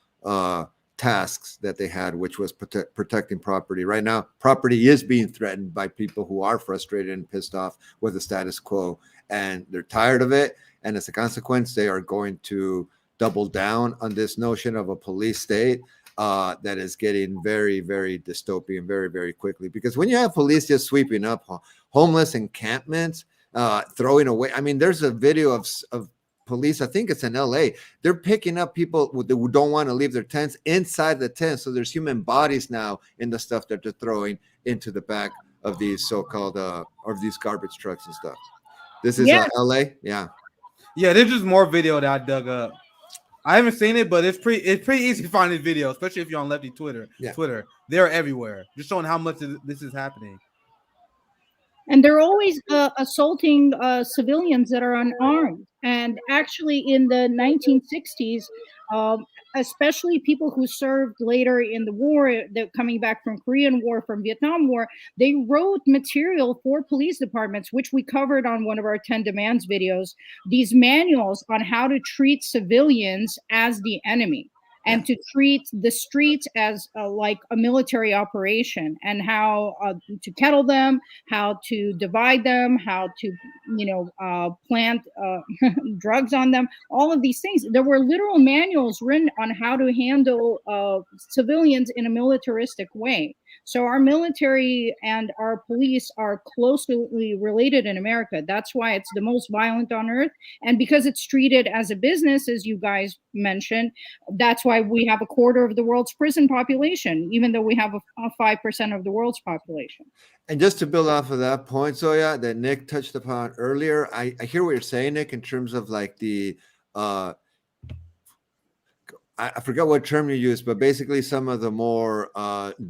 tasks that they had, which was protecting property. Right now, property is being threatened by people who are frustrated and pissed off with the status quo, and they're tired of it. And as a consequence, they are going to double down on this notion of a police state that is getting very, very dystopian very, very quickly. Because when you have police just sweeping up homeless encampments, throwing away, I mean, there's a video of police, I think it's in LA, they're picking up people who don't want to leave their tents inside the tent. So there's human bodies now in the stuff that they're throwing into the back of these so-called or these garbage trucks and stuff. This is LA. Yeah. There's just more video that I dug up. I haven't seen it, but it's pretty easy to find this video, especially if you're on Lefty Twitter. Yeah. Twitter, they're everywhere, just showing how much this is happening. And they're always assaulting civilians that are unarmed. And actually, in the 1960s, especially people who served later in the war, coming back from Korean War, from Vietnam War, they wrote material for police departments, which we covered on one of our 10 Demands videos, these manuals on how to treat civilians as the enemy. And to treat the streets as like a military operation, and how to kettle them, how to divide them, how to, plant drugs on them, all of these things. There were literal manuals written on how to handle civilians in a militaristic way. So our military and our police are closely related in America. That's why it's the most violent on earth. And because it's treated as a business, as you guys mentioned, that's why we have a quarter of the world's prison population, even though we have a 5% of the world's population. And just to build off of that point, Zoya, that Nick touched upon earlier, I hear what you're saying, Nick, in terms of like the I forgot what term you used, but basically some of the more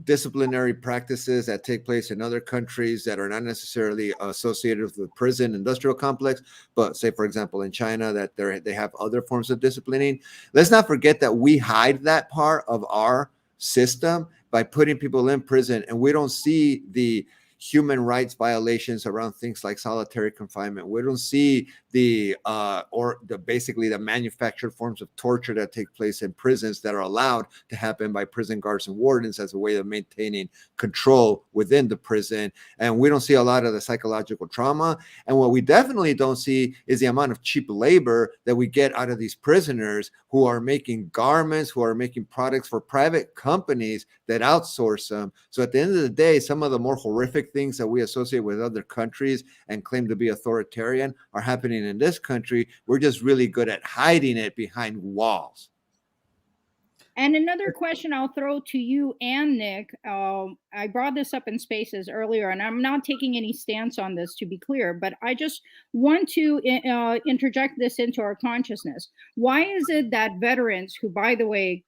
disciplinary practices that take place in other countries that are not necessarily associated with the prison industrial complex, but say, for example, in China, that they have other forms of disciplining. Let's not forget that we hide that part of our system by putting people in prison, and we don't see the human rights violations around things like solitary confinement. We don't see basically the manufactured forms of torture that take place in prisons that are allowed to happen by prison guards and wardens as a way of maintaining control within the prison. And we don't see a lot of the psychological trauma. And what we definitely don't see is the amount of cheap labor that we get out of these prisoners who are making garments, who are making products for private companies that outsource them. So at the end of the day, some of the more horrific things that we associate with other countries and claim to be authoritarian are happening in this country. We're just really good at hiding it behind walls. And another question I'll throw to you and Nick, I brought this up in Spaces earlier, and I'm not taking any stance on this, to be clear, but I just want to interject this into our consciousness. Why is it that veterans, who, by the way,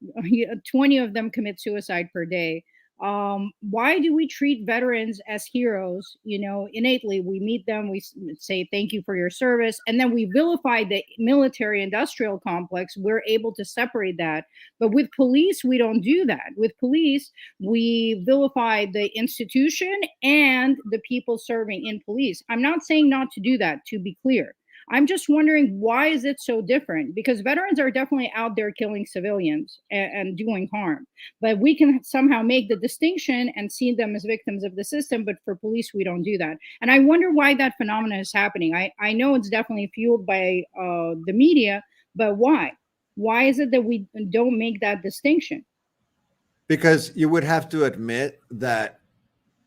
20 of them commit suicide per day, why do we treat veterans as heroes? Innately, we meet them, we say thank you for your service, and then we vilify the military industrial complex. We're able to separate that. But with police, we don't do that. With police, we vilify the institution and the people serving in police. I'm not saying not to do that, to be clear. I'm just wondering, why is it so different? Because veterans are definitely out there killing civilians and doing harm, but we can somehow make the distinction and see them as victims of the system. But for police, we don't do that. And I wonder why that phenomenon is happening. I know it's definitely fueled by the media, but why? Why is it that we don't make that distinction? Because you would have to admit that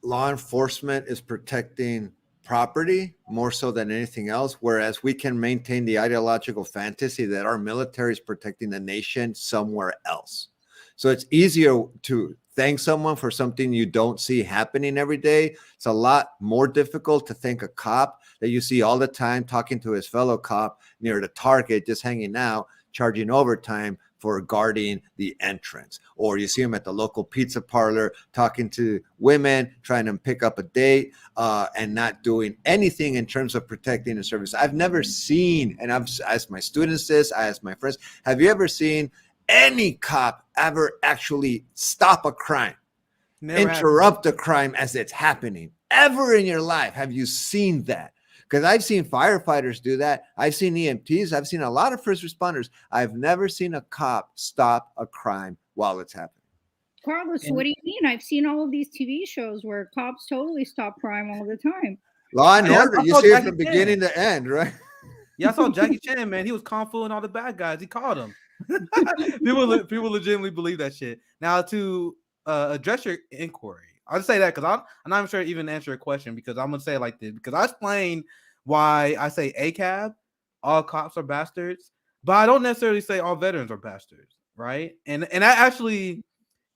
law enforcement is protecting property more so than anything else, whereas we can maintain the ideological fantasy that our military is protecting the nation somewhere else. So it's easier to thank someone for something you don't see happening every day. It's a lot more difficult to thank a cop that you see all the time talking to his fellow cop near the target, just hanging out, charging overtime for guarding the entrance. Or you see him at the local pizza parlor talking to women, trying to pick up a date, and not doing anything in terms of protecting the service. I've never seen, and I've asked my students this, I asked my friends, have you ever seen any cop ever actually stop a crime, interrupt a crime as it's happening? Ever in your life have you seen that? Because I've seen firefighters do that. I've seen EMTs. I've seen a lot of first responders. I've never seen a cop stop a crime while it's happening. Carlos, what do you mean? I've seen all of these TV shows where cops totally stop crime all the time. Law and Order, you see it from beginning to end, right? Yeah, I saw Jackie Chan, man. He was kung fuing all the bad guys. He caught them. people legitimately believe that shit. Now, to address your inquiry, I'll just say that because I'm not even sure to even answer your question, because I'm gonna say it like this, because I explained why I say ACAB, all cops are bastards, but I don't necessarily say all veterans are bastards, right? And that actually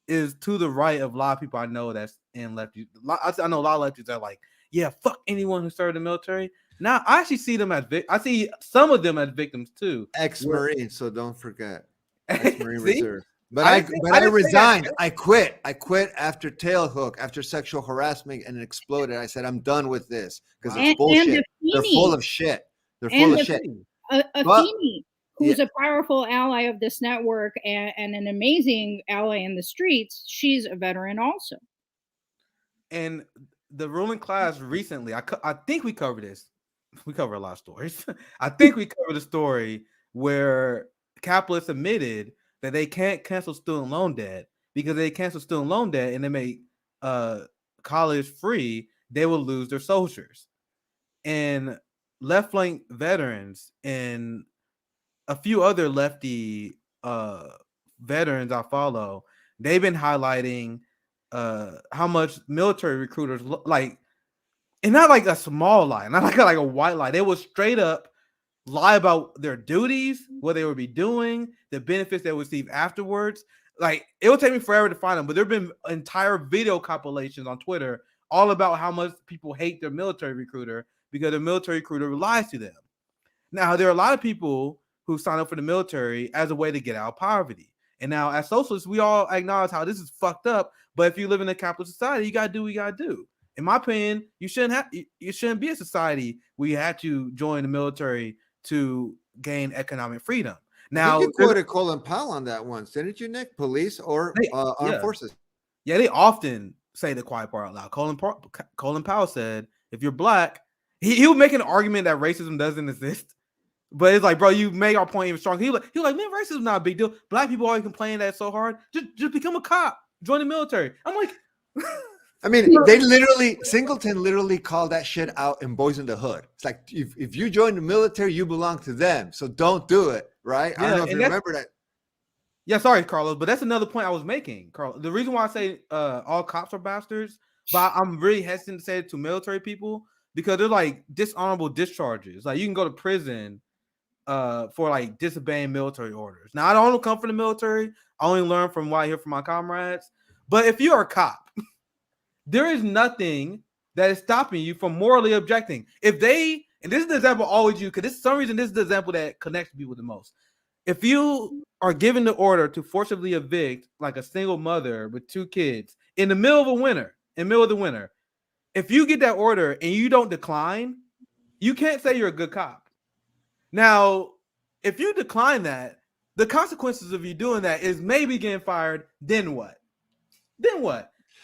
is to the right of a lot of people I know that's in lefties. I know a lot of lefties that are like, yeah, fuck anyone who served in the military. Now I actually see them as I see some of them as victims too. Ex-Marine, so don't forget. Ex-Marine Reserve. But I resigned. I quit. I quit after tailhook, after sexual harassment, and it exploded. I said, I'm done with this because it's bullshit. They're full of shit. They're full of shit. Afeni, who's a powerful ally of this network and an amazing ally in the streets, she's a veteran also. And the ruling class recently, I think we covered this. We cover a lot of stories. I think we covered a story where capitalists admitted that they can't cancel student loan debt, because they cancel student loan debt and they make college free, they will lose their soldiers. And left flank veterans and a few other lefty veterans I follow, they've been highlighting how much military recruiters like, and not like a small lie, not like a white lie. They will straight up lie about their duties, what they would be doing, the benefits they would receive afterwards. Like, it will take me forever to find them, but there have been entire video compilations on Twitter all about how much people hate their military recruiter because the military recruiter lies to them. Now, there are a lot of people who sign up for the military as a way to get out of poverty. And now, as socialists, we all acknowledge how this is fucked up. But if you live in a capitalist society, you gotta do what you gotta do. In my opinion, you shouldn't be a society where you have to join the military to gain economic freedom. Now, you quoted Colin Powell on that once, didn't you, Nick? Police or armed forces? Yeah, they often say the quiet part out loud. Colin Powell said, if you're black, he would make an argument that racism doesn't exist. But it's like, bro, you make our point even stronger. He was like, man, racism is not a big deal. Black people always complain that it's so hard. Just become a cop. Join the military. I'm like... I mean, Singleton literally called that shit out in Boys in the Hood. It's like, if you join the military, you belong to them. So don't do it, right? Yeah, I don't know if you remember that. Yeah, sorry, Carlos, but that's another point I was making, Carlos. The reason why I say all cops are bastards, but I'm really hesitant to say it to military people, because they're like dishonorable discharges. Like, you can go to prison for like disobeying military orders. Now, I don't come from the military. I only learn from what I hear from my comrades. But if you're a cop, there is nothing that is stopping you from morally objecting. If they, and this is the example I always use, because for some reason this is the example that connects people the most. If you are given the order to forcibly evict like a single mother with 2 kids in the middle of the winter, if you get that order and you don't decline, you can't say you're a good cop. Now, if you decline that, the consequences of you doing that is maybe getting fired. Then what?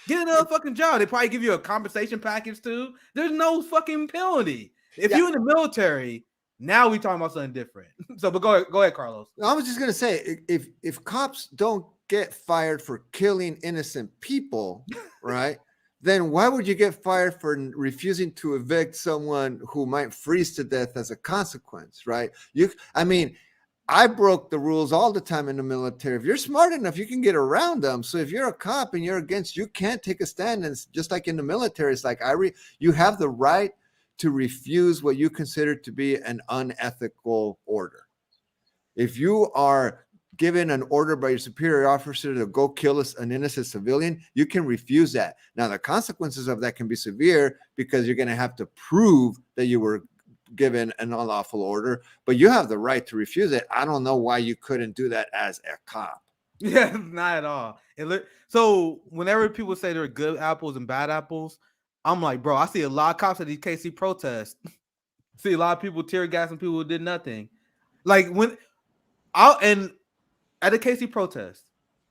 Get another fucking job. They probably give you a compensation package too. There's no fucking penalty. If you're in the military, Now we talking about something different. So, but go ahead, Carlos. I was just gonna say, if cops don't get fired for killing innocent people, right? Then why would you get fired for refusing to evict someone who might freeze to death as a consequence, right? I mean, I broke the rules all the time in the military. If you're smart enough, you can get around them. So if you're a cop and you're against, you can't take a stand. And just like in the military, it's like you have the right to refuse what you consider to be an unethical order. If you are given an order by your superior officer to go kill an innocent civilian, you can refuse that. Now, the consequences of that can be severe because you're going to have to prove that you were given an unlawful order, but you have the right to refuse it. I don't know why you couldn't do that as a cop. Yeah, not at all. So whenever people say there are good apples and bad apples, I'm like, bro, I see a lot of cops at these KC protests. See a lot of people tear gassing people who did nothing. Like and at a KC protest,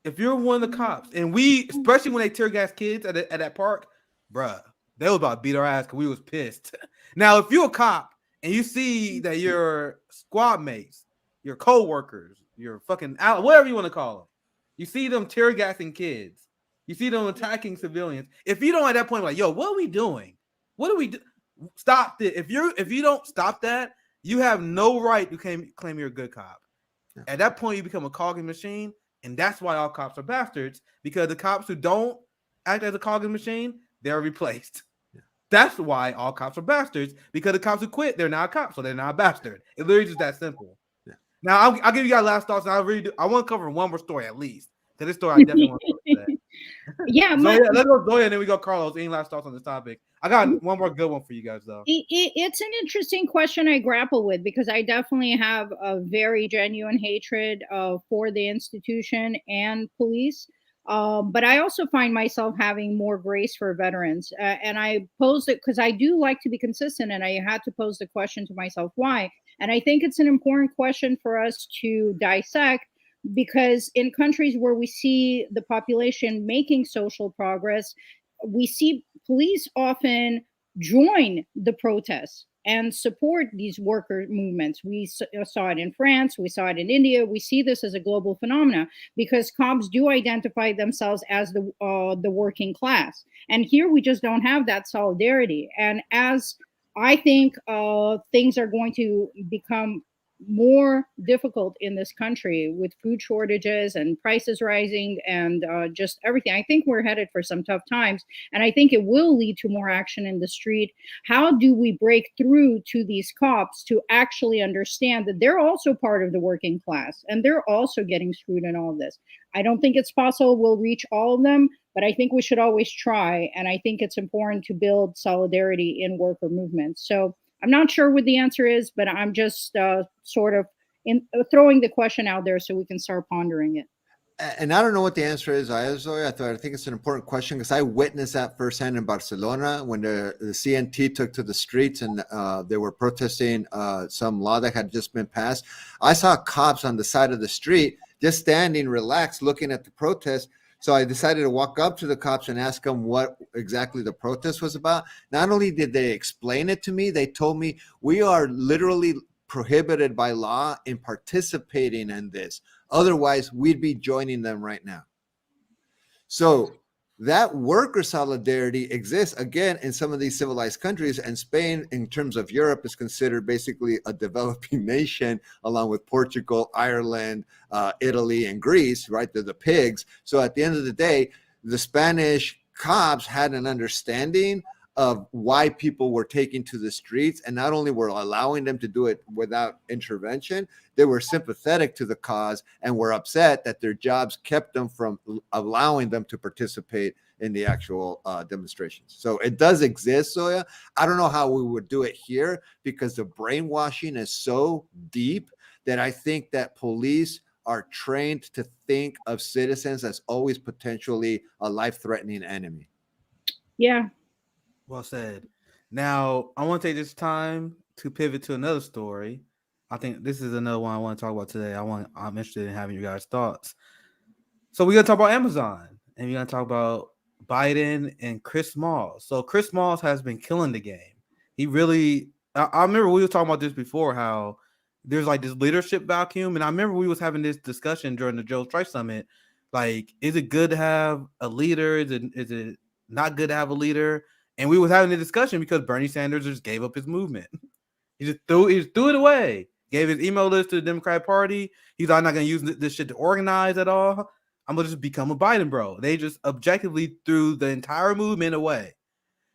if you're one of the cops, and especially when they tear gas kids at that park, bruh, they was about to beat our ass because we was pissed. Now, if you're a cop and you see that your squad mates, your co-workers, your fucking whatever you want to call them, you see them tear gassing kids, you see them attacking civilians. If you don't at that point like, yo, what are we doing? What do we do? Stop it. If you don't stop that, you have no right to claim you're a good cop. Yeah. At that point, you become a cogging machine, and that's why all cops are bastards, because the cops who don't act as a cogging machine, they're replaced. Yeah. That's why all cops are bastards, because the cops who quit, they're not cops, so they're not a bastard. It literally just that simple. Yeah. Now, I'll give you guys last thoughts, and I want to cover one more story at least. Because this story I definitely want to cover today. Yeah, let's go Zoya, and then we go Carlos. Any last thoughts on this topic? I got one more good one for you guys, though. It's an interesting question I grapple with, because I definitely have a very genuine hatred for the institution and police. But I also find myself having more grace for veterans. And I posed it because I do like to be consistent, and I had to pose the question to myself, why? And I think it's an important question for us to dissect, because in countries where we see the population making social progress, we see police often join the protests and support these worker movements. We saw it in France, we saw it in India. We see this as a global phenomenon because cops do identify themselves as the working class. And here we just don't have that solidarity. And as I think things are going to become more difficult in this country with food shortages and prices rising and just everything, I think we're headed for some tough times. And I think it will lead to more action in the street. How do we break through to these cops to actually understand that they're also part of the working class and they're also getting screwed in all of this? I don't think it's possible we'll reach all of them, but I think we should always try. And I think it's important to build solidarity in worker movements. So I'm not sure what the answer is, but I'm just sort of throwing the question out there so we can start pondering it. And I don't know what the answer is either, Zoe. I think it's an important question because I witnessed that firsthand in Barcelona when the CNT took to the streets and they were protesting some law that had just been passed. I saw cops on the side of the street just standing relaxed looking at the protest. So I decided to walk up to the cops and ask them what exactly the protest was about. Not only did they explain it to me, they told me we are literally prohibited by law in participating in this. Otherwise, we'd be joining them right now. So that worker solidarity exists, again, in some of these civilized countries. And Spain, in terms of Europe, is considered basically a developing nation, along with Portugal, Ireland, Italy, and Greece, right? They're the pigs. So at the end of the day, the Spanish cops had an understanding of why people were taking to the streets, and not only were allowing them to do it without intervention, they were sympathetic to the cause and were upset that their jobs kept them from allowing them to participate in the actual demonstrations. So it does exist, Zoya. I don't know how we would do it here because the brainwashing is so deep that I think that police are trained to think of citizens as always potentially a life-threatening enemy. Yeah. Well said. Now, I want to take this time to pivot to another story. I think this is another one I want to talk about today. I'm interested in having you guys' thoughts. So we're going to talk about Amazon, and we're going to talk about Biden and Chris Smalls. So Chris Smalls has been killing the game. He really I remember we were talking about this before, how there's like this leadership vacuum, and I remember we was having this discussion during the Joe Strike Summit. Like, is it good to have a leader? Is it not good to have a leader? And we was having a discussion because Bernie Sanders just gave up his movement. He threw it away. Gave his email list to the Democratic Party. He's like, I'm not gonna use this shit to organize at all. I'm gonna just become a Biden bro. They just objectively threw the entire movement away.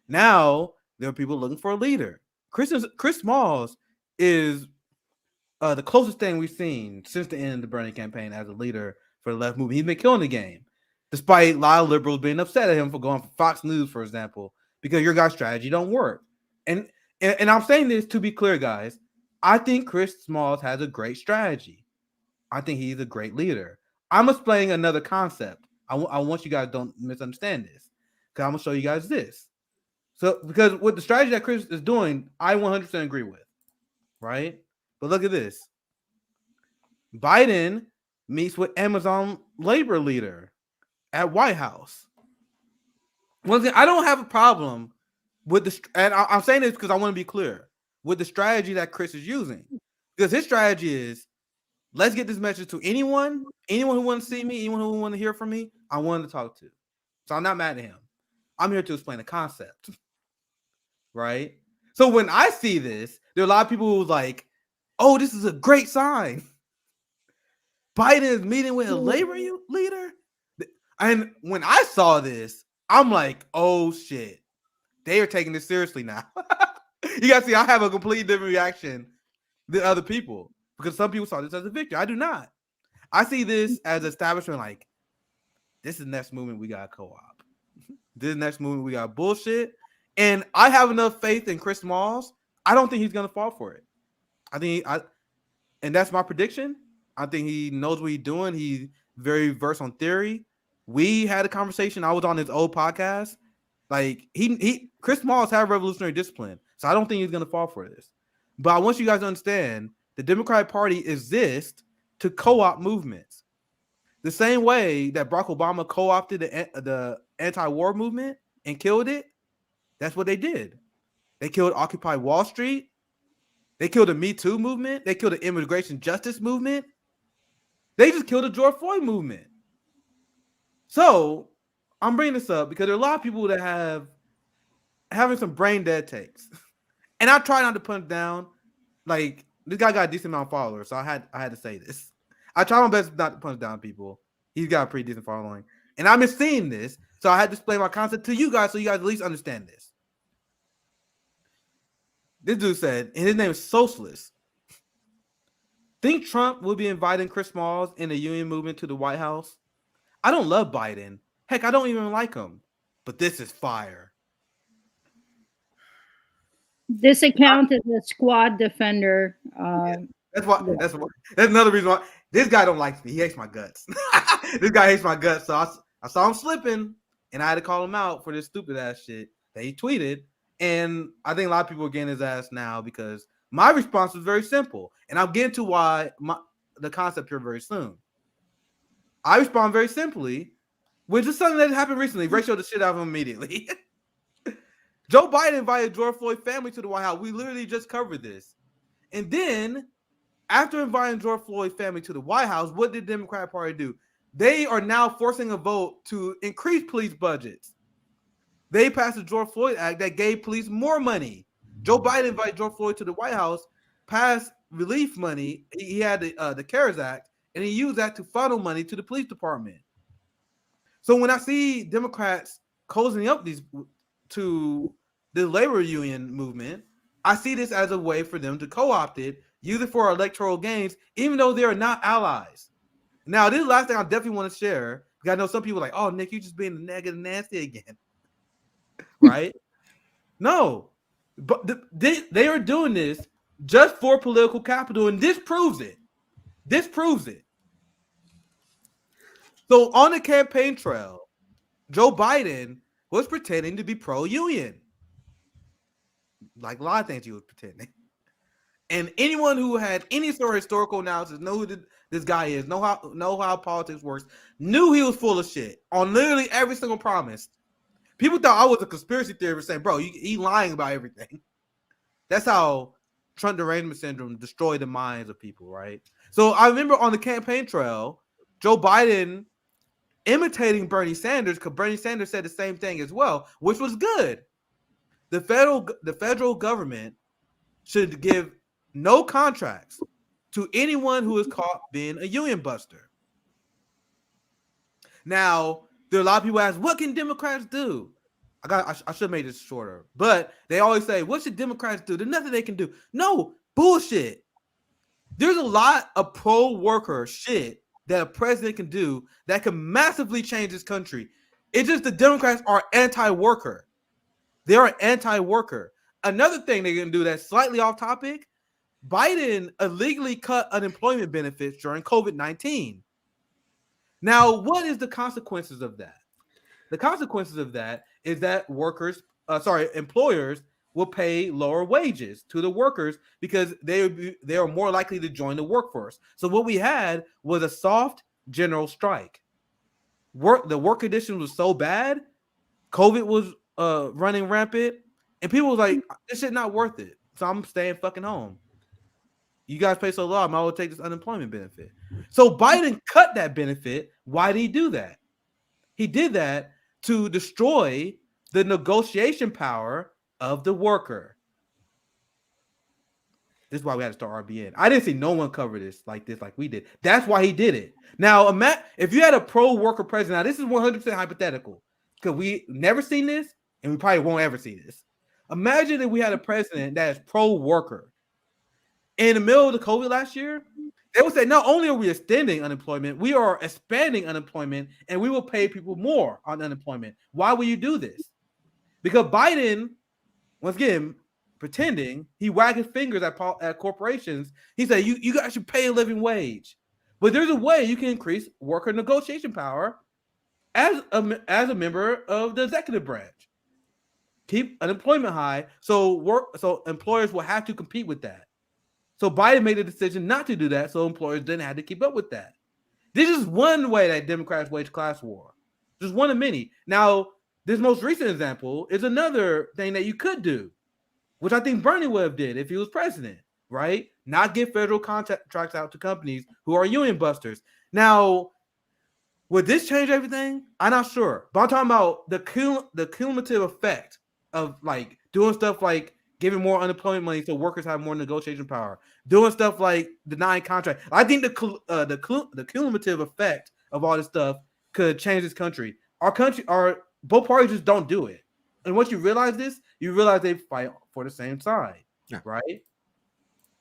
Now there are people looking for a leader. Chris Smalls is the closest thing we've seen since the end of the Bernie campaign as a leader for the left movement. He's been killing the game, despite a lot of liberals being upset at him for going for Fox News, for example, because your guys' strategy don't work. And I'm saying this to be clear, guys. I think Chris Smalls has a great strategy. I think he's a great leader. I'm explaining another concept. I want you guys don't misunderstand this, because I'm gonna show you guys this. So, because with the strategy that Chris is doing, I 100% agree with, right? But look at this. Biden meets with Amazon labor leader at White House. Once again, I don't have a problem with the, and I'm saying this because I want to be clear with the strategy that Chris is using, because his strategy is, let's get this message to anyone who wants to see me, anyone who wants to hear from me, I want to talk to. So I'm not mad at him. I'm here to explain the concept, right? So when I see this, there are a lot of people who like, oh, this is a great sign. Biden is meeting with a labor leader. And when I saw this, I'm like, oh shit, they are taking this seriously now. You guys see, I have a completely different reaction than other people, because some people saw this as a victory. I do not. I see this as establishment, like, this is the next movement we got co-op. This is the next movement we got bullshit. And I have enough faith in Chris Smalls. I don't think he's going to fall for it. And that's my prediction. I think he knows what he's doing. He's very versed on theory. We had a conversation. I was on his old podcast. Like, Chris Smalls had revolutionary discipline. So I don't think he's going to fall for this. But I want you guys to understand the Democratic Party exists to co-opt movements. The same way that Barack Obama co-opted the anti-war movement and killed it, that's what they did. They killed Occupy Wall Street. They killed the Me Too movement. They killed the immigration justice movement. They just killed the George Floyd movement. So I'm bringing this up because there are a lot of people that having some brain dead takes. And I try not to put it down. Like, this guy got a decent amount of followers, so I had to say this. I try my best not to punch down people. He's got a pretty decent following. And I'm seeing this, so I had to explain my concept to you guys so you guys at least understand this. This dude said, and his name is Socialist. Think Trump will be inviting Chris Smalls and the union movement to the White House? I don't love Biden. Heck, I don't even like him. But this is fire. This account is a squad defender. That's another reason why this guy don't like me. He hates my guts. This guy hates my guts. So I saw him slipping, and I had to call him out for this stupid ass shit that he tweeted. And I think a lot of people are getting his ass now because my response was very simple. And I'll get into why the concept here very soon. I respond very simply, which is something that happened recently. Ratio the shit out of him immediately. Joe Biden invited George Floyd family to the White House. We literally just covered this. And then, after inviting George Floyd family to the White House, what did the Democratic Party do? They are now forcing a vote to increase police budgets. They passed the George Floyd Act that gave police more money. Joe Biden invited George Floyd to the White House, passed relief money. He had the CARES Act, and he used that to funnel money to the police department. So when I see Democrats cozying up to the labor union movement, I see this as a way for them to co-opt it, use it for electoral gains, even though they are not allies. Now, this is the last thing I definitely want to share, because I know some people are like, oh, Nick, you're just being negative nasty again. Right? No. But they are doing this just for political capital, and this proves it. This proves it. So on the campaign trail, Joe Biden was pretending to be pro-union. Like a lot of things he was pretending. And anyone who had any sort of historical analysis, know who this guy is, know how politics works, knew he was full of shit on literally every single promise. People thought I was a conspiracy theorist saying, bro, he lying about everything. That's how Trump derangement syndrome destroyed the minds of people, right? So I remember on the campaign trail, Joe Biden imitating Bernie Sanders, because Bernie Sanders said the same thing as well, which was good. The federal government should give no contracts to anyone who is caught being a union buster. Now, there are a lot of people ask, what can Democrats do? I should have made this shorter, but they always say, what should Democrats do? There's nothing they can do. No, bullshit. There's a lot of pro-worker shit that a president can do that can massively change this country. It's just the Democrats are anti-worker. They are anti-worker. Another thing they're going to do that's slightly off topic, Biden illegally cut unemployment benefits during COVID-19. Now, what is the consequences of that? The consequences of that is that employers will pay lower wages to the workers because they are more likely to join the workforce. So what we had was a soft general strike. The work conditions was so bad, COVID was running rampant, and people was like, this shit not worth it. So I'm staying fucking home. You guys pay so low, I might as well take this unemployment benefit. So Biden cut that benefit. Why did he do that? He did that to destroy the negotiation power of the worker. This is why we had to start RBN. I didn't see no one cover this like we did. That's why he did it. Now, if you had a pro-worker president, now this is 100% hypothetical because we never seen this and we probably won't ever see this. Imagine if we had a president that is pro-worker. In the middle of the COVID last year, they would say, not only are we extending unemployment, we are expanding unemployment, and we will pay people more on unemployment. Why will you do this? Because Biden, once again, pretending, he wagged his fingers at corporations. He said, you guys should pay a living wage. But there's a way you can increase worker negotiation power as a member of the executive branch. Keep unemployment high, so employers will have to compete with that. So Biden made a decision not to do that, so employers didn't have to keep up with that. This is one way that Democrats wage class war. Just one of many. Now, this most recent example is another thing that you could do, which I think Bernie would have did if he was president, right? Not give federal contracts out to companies who are union busters. Now, would this change everything? I'm not sure. But I'm talking about the cumulative effect of like doing stuff like giving more unemployment money so workers have more negotiation power, doing stuff like denying contract. I think the cumulative effect of all this stuff could change this country. Both parties just don't do it. And once you realize this, you realize they fight for the same side, right?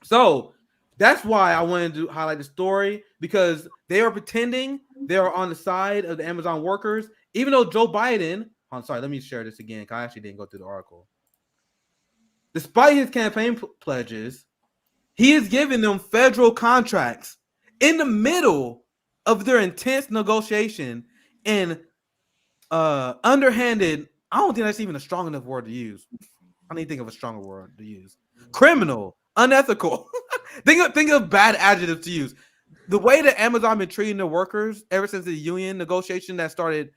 So that's why I wanted to highlight the story, because they are pretending they are on the side of the Amazon workers, even though Joe Biden, I'm sorry, let me share this again, because I actually didn't go through the article. Despite his campaign pledges, he is giving them federal contracts in the middle of their intense negotiation and underhanded. I don't think that's even a strong enough word to use. I need to think of a stronger word to use. Criminal, unethical. think of bad adjectives to use. The way that Amazon been treating their workers ever since the union negotiation that started.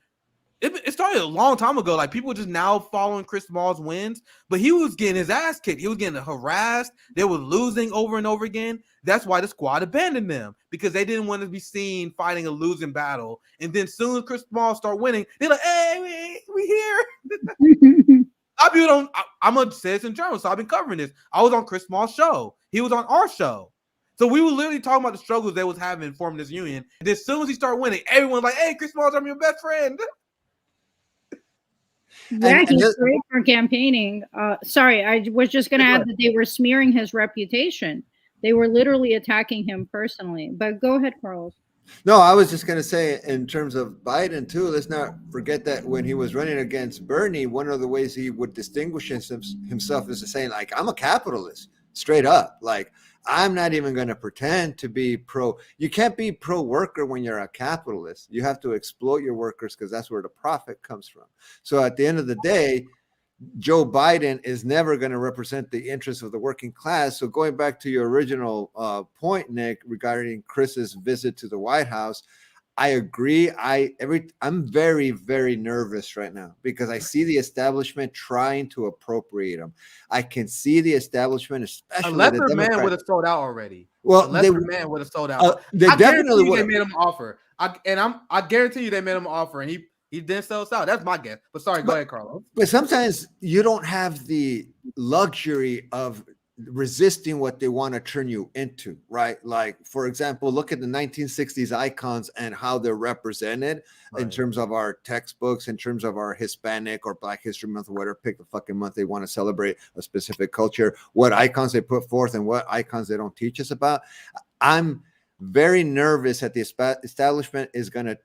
It started a long time ago. Like, people just now following Chris Small's wins, but he was getting his ass kicked. He was getting harassed. They were losing over and over again. That's why the squad abandoned them, because they didn't want to be seen fighting a losing battle. And then soon as Chris Small start winning, they're like, "Hey, we here." I'm a citizen journalist, so I've been covering this. I was on Chris Small's show. He was on our show. So we were literally talking about the struggles they was having forming this union. And then as soon as he started winning, everyone's like, "Hey, Chris Small's, I'm your best friend." Yeah, he's great for campaigning. Sorry, I was just going to add that they were smearing his reputation. They were literally attacking him personally. But go ahead, Carlos. No, I was just going to say, in terms of Biden, too, let's not forget that when he was running against Bernie, one of the ways he would distinguish himself is to say, like, I'm a capitalist, straight up. Like, I'm not even going to pretend to be pro. You can't be pro-worker when you're a capitalist. You have to exploit your workers because that's where the profit comes from. So at the end of the day, Joe Biden is never going to represent the interests of the working class. So going back to your original point, Nick, regarding Chris's visit to the White House, I agree. I'm very, very nervous right now because I see the establishment trying to appropriate them. I can see the establishment, A especially the lesser man would Democrats. have sold out already. A Well, lesser man would have sold out. they I guarantee definitely you would they have. made him an offer. I guarantee you they made him an offer, and he didn't sell us out. That's my guess. But sorry, go ahead, Carlos. But sometimes you don't have the luxury of resisting what they want to turn you into, right? Like, for example, look at the 1960s icons and how they're represented in terms of our textbooks, in terms of our Hispanic or Black History Month or whatever, pick the fucking month they want to celebrate a specific culture, what icons they put forth and what icons they don't teach us about. I'm very nervous that the establishment is going to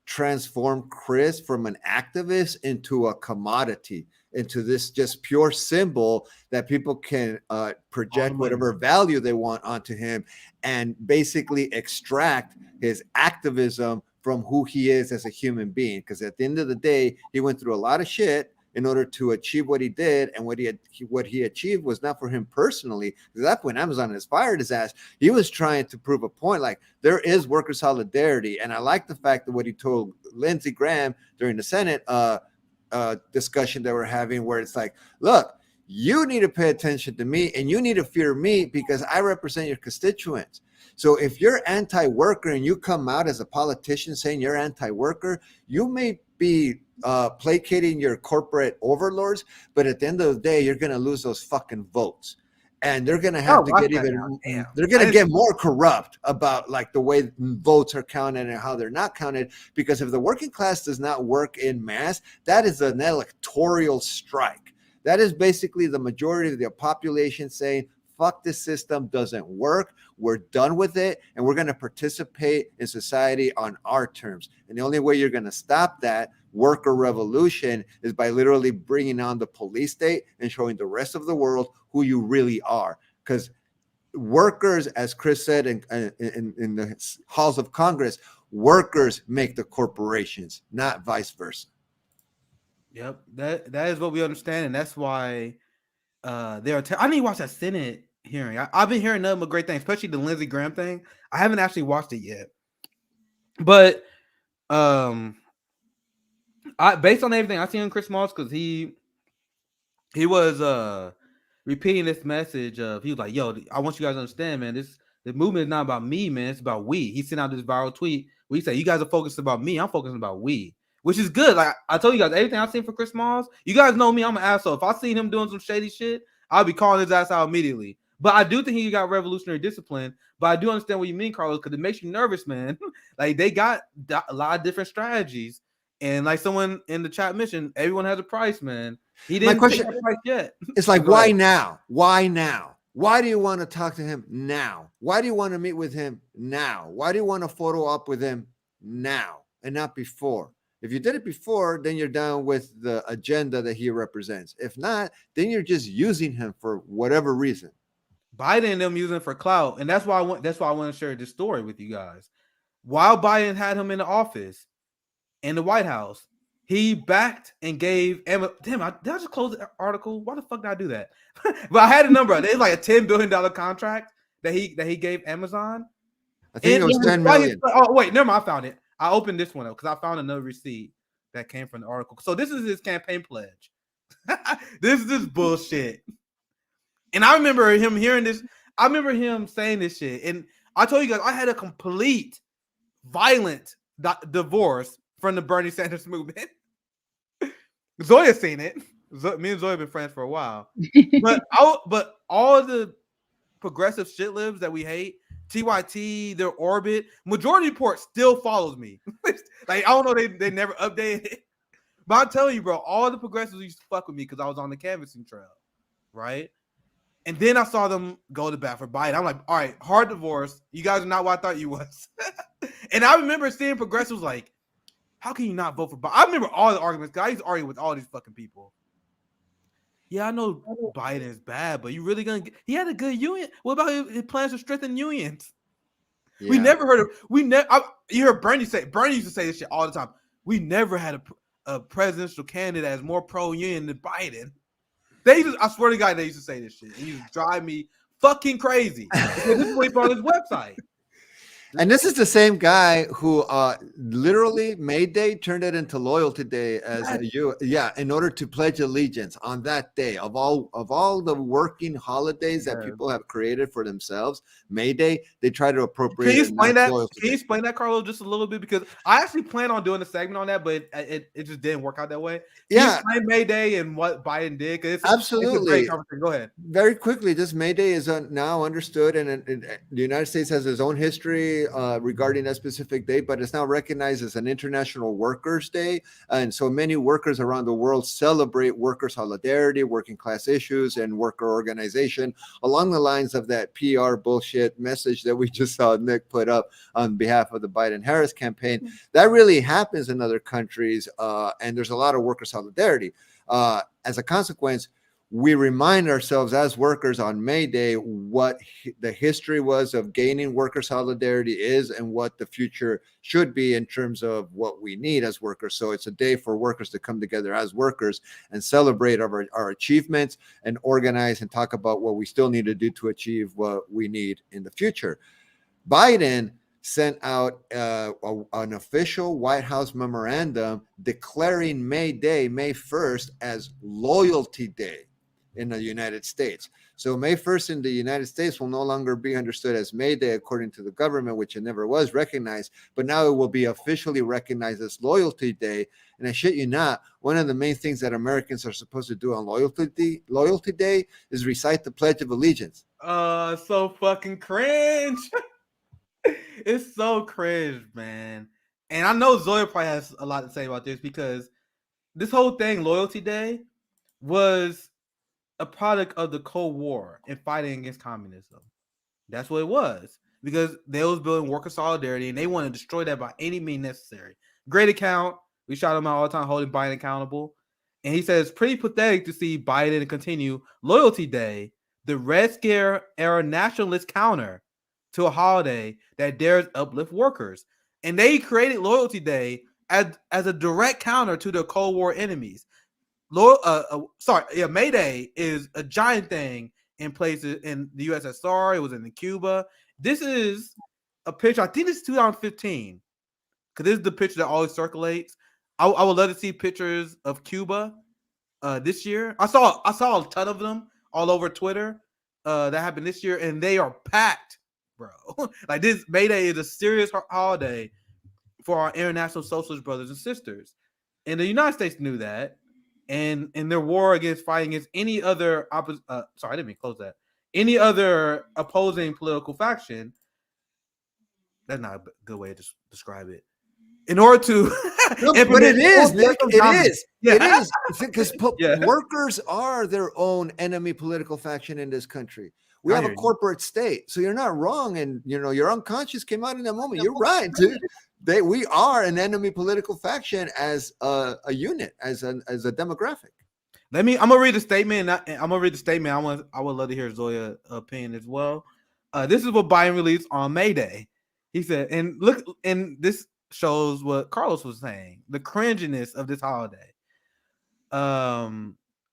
transform Chris from an activist into a commodity, into this just pure symbol that people can project whatever value they want onto him and basically extract his activism from who he is as a human being. Because at the end of the day, he went through a lot of shit in order to achieve what he did, and what he achieved was not for him personally. Because that's when Amazon has fired his ass. He was trying to prove a point, like there is worker solidarity, and I like the fact that what he told Lindsey Graham during the Senate discussion that we're having, where it's like, look, you need to pay attention to me, and you need to fear me because I represent your constituents. So if you're anti-worker and you come out as a politician saying you're anti-worker, you may be placating your corporate overlords, but at the end of the day, you're going to lose those fucking votes, and they're going to have to get they're going to get more corrupt about like the way votes are counted and how they're not counted. Because if the working class does not work in mass, that is an electoral strike. That is basically the majority of the population saying, fuck, this system doesn't work. We're done with it. And we're going to participate in society on our terms. And the only way you're going to stop that worker revolution is by literally bringing on the police state and showing the rest of the world who you really are. Because workers, as Chris said in the halls of Congress, workers make the corporations, not vice versa. Yep, that is what we understand. And that's why I need to watch that Senate hearing. I've been hearing nothing but great things, especially the Lindsey Graham thing. I haven't actually watched it yet, but based on everything I've seen on Chris Moss, because he was repeating this message of, he was like, yo, I want you guys to understand, man, the movement is not about me, man, it's about we. He sent out this viral tweet where he said, you guys are focused about me, I'm focusing about we, which is good. Like I told you guys, everything I've seen for Chris Moss, you guys know me, I'm an asshole. If I seen him doing some shady shit, I'll be calling his ass out immediately. But I do think he got revolutionary discipline. But I do understand what you mean, Carlos, because it makes you nervous, man. Like they got a lot of different strategies. And like someone in the chat mentioned, everyone has a price, man. He didn't take that price yet. It's like, why now? Why now? Why do you want to talk to him now? Why do you want to meet with him now? Why do you want to photo up with him now and not before? If you did it before, then you're down with the agenda that he represents. If not, then you're just using him for whatever reason. Biden and them using for clout, and that's why I want to share this story with you guys. While Biden had him in the office, in the White House, he backed and gave Emma. Damn, did I just close the article? Why the fuck did I do that? But I had a number. It's like a $10 billion contract that he gave Amazon. I think it was 10 million. Oh wait, never mind. I found it. I opened this one up because I found another receipt that came from the article. So this is his campaign pledge. This is bullshit. And I remember him hearing this. I remember him saying this shit. And I told you guys, I had a complete violent divorce from the Bernie Sanders movement. Zoya's seen it. Me and Zoya have been friends for a while. But all the progressive shit libs that we hate, TYT, their orbit, Majority Report still follows me. Like, I don't know, they never updated it. But I'll tell you, bro, all the progressives used to fuck with me because I was on the canvassing trail, right? And then I saw them go to bat for Biden. I'm like, all right, hard divorce. You guys are not what I thought you was. And I remember seeing progressives like, how can you not vote for Biden? I remember all the arguments, because I used to argue with all these fucking people. Yeah, I know Biden is bad, but you really gonna get, he had a good union. What about his plans to strengthen unions? Yeah. We never heard of, you heard Bernie used to say this shit all the time. We never had a presidential candidate that is more pro-union than Biden. I swear to God, they used to say this shit. It used to drive me fucking crazy. Because this is what he put on his website. And this is the same guy who literally May Day turned it into Loyalty Day as in order to pledge allegiance on that day of all the working holidays that people have created for themselves. May Day, they try to appropriate. Can you it, explain now it's that? Loyalty Can you Day. explain that, Carlos, just a little bit? Because I actually plan on doing a segment on that, but it just didn't work out that way. Can you explain May Day and what Biden did? Because it's a great conversation. Go ahead. Very quickly, this May Day is now understood, and the United States has its own history regarding that specific day, but it's now recognized as an International Workers' Day. And so many workers around the world celebrate worker solidarity, working class issues, and worker organization along the lines of that PR bullshit message that we just saw Nick put up on behalf of the Biden-Harris campaign. That really happens in other countries, and there's a lot of worker solidarity. As a consequence, we remind ourselves as workers on May Day what the history was of gaining worker solidarity is and what the future should be in terms of what we need as workers. So it's a day for workers to come together as workers and celebrate our achievements and organize and talk about what we still need to do to achieve what we need in the future. Biden sent out an official White House memorandum declaring May Day, May 1st, as Loyalty Day in the United States. So May 1st in the United States will no longer be understood as May Day according to the government, which it never was recognized, but now it will be officially recognized as Loyalty Day. And I shit you not, one of the main things that Americans are supposed to do on Loyalty Day is recite the Pledge of Allegiance. So fucking cringe. It's so cringe, man. And I know Zoya probably has a lot to say about this because this whole thing, Loyalty Day, was a product of the Cold War and fighting against communism. That's what it was. Because they was building worker solidarity and they want to destroy that by any means necessary. Great account. We shout him out all the time, holding Biden accountable. And he says, it's pretty pathetic to see Biden continue Loyalty Day, the Red Scare era nationalist counter to a holiday that dares uplift workers. And they created Loyalty Day as a direct counter to the Cold War enemies. May Day is a giant thing in places in the USSR. It was in Cuba. This is a picture. I think it's 2015 because this is the picture that always circulates. I would love to see pictures of Cuba this year. I saw a ton of them all over Twitter that happened this year, and they are packed, bro. Like this May Day is a serious holiday for our international socialist brothers and sisters, and the United States knew that. And in their war against fighting against any other any other opposing political faction. That's not a good way to describe it. In order to no, but it is, Nick. It is because workers are their own enemy political faction in this country. We have a corporate state, so you're not wrong, and your unconscious came out in that moment. You're right, dude. We are an enemy political faction as a unit, as a demographic. I'm gonna read the statement. I would love to hear Zoya's opinion as well. This is what Biden released on May Day. He said, and this shows what Carlos was saying, the cringiness of this holiday.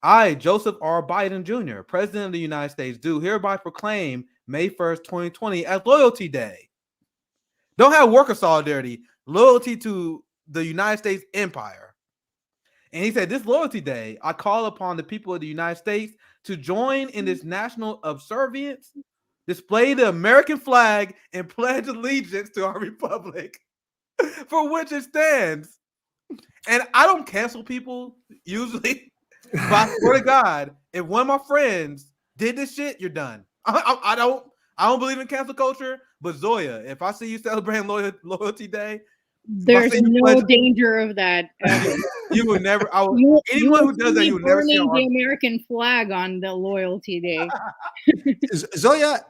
I, Joseph R. Biden Jr., President of the United States, do hereby proclaim May 1st, 2020 as Loyalty Day. Don't have worker solidarity, loyalty to the United States empire. And he said, this Loyalty Day, I call upon the people of the United States to join in this national observance, display the American flag, and pledge allegiance to our republic for which it stands. And I don't cancel people usually, but I swear to God, if one of my friends did this shit, you're done. I don't believe in cancel culture, but Zoya, if I see you celebrating Loyalty Day, there's no danger of that. You would never. Anyone who does that, you would never see the American flag on the Loyalty Day. Zoya,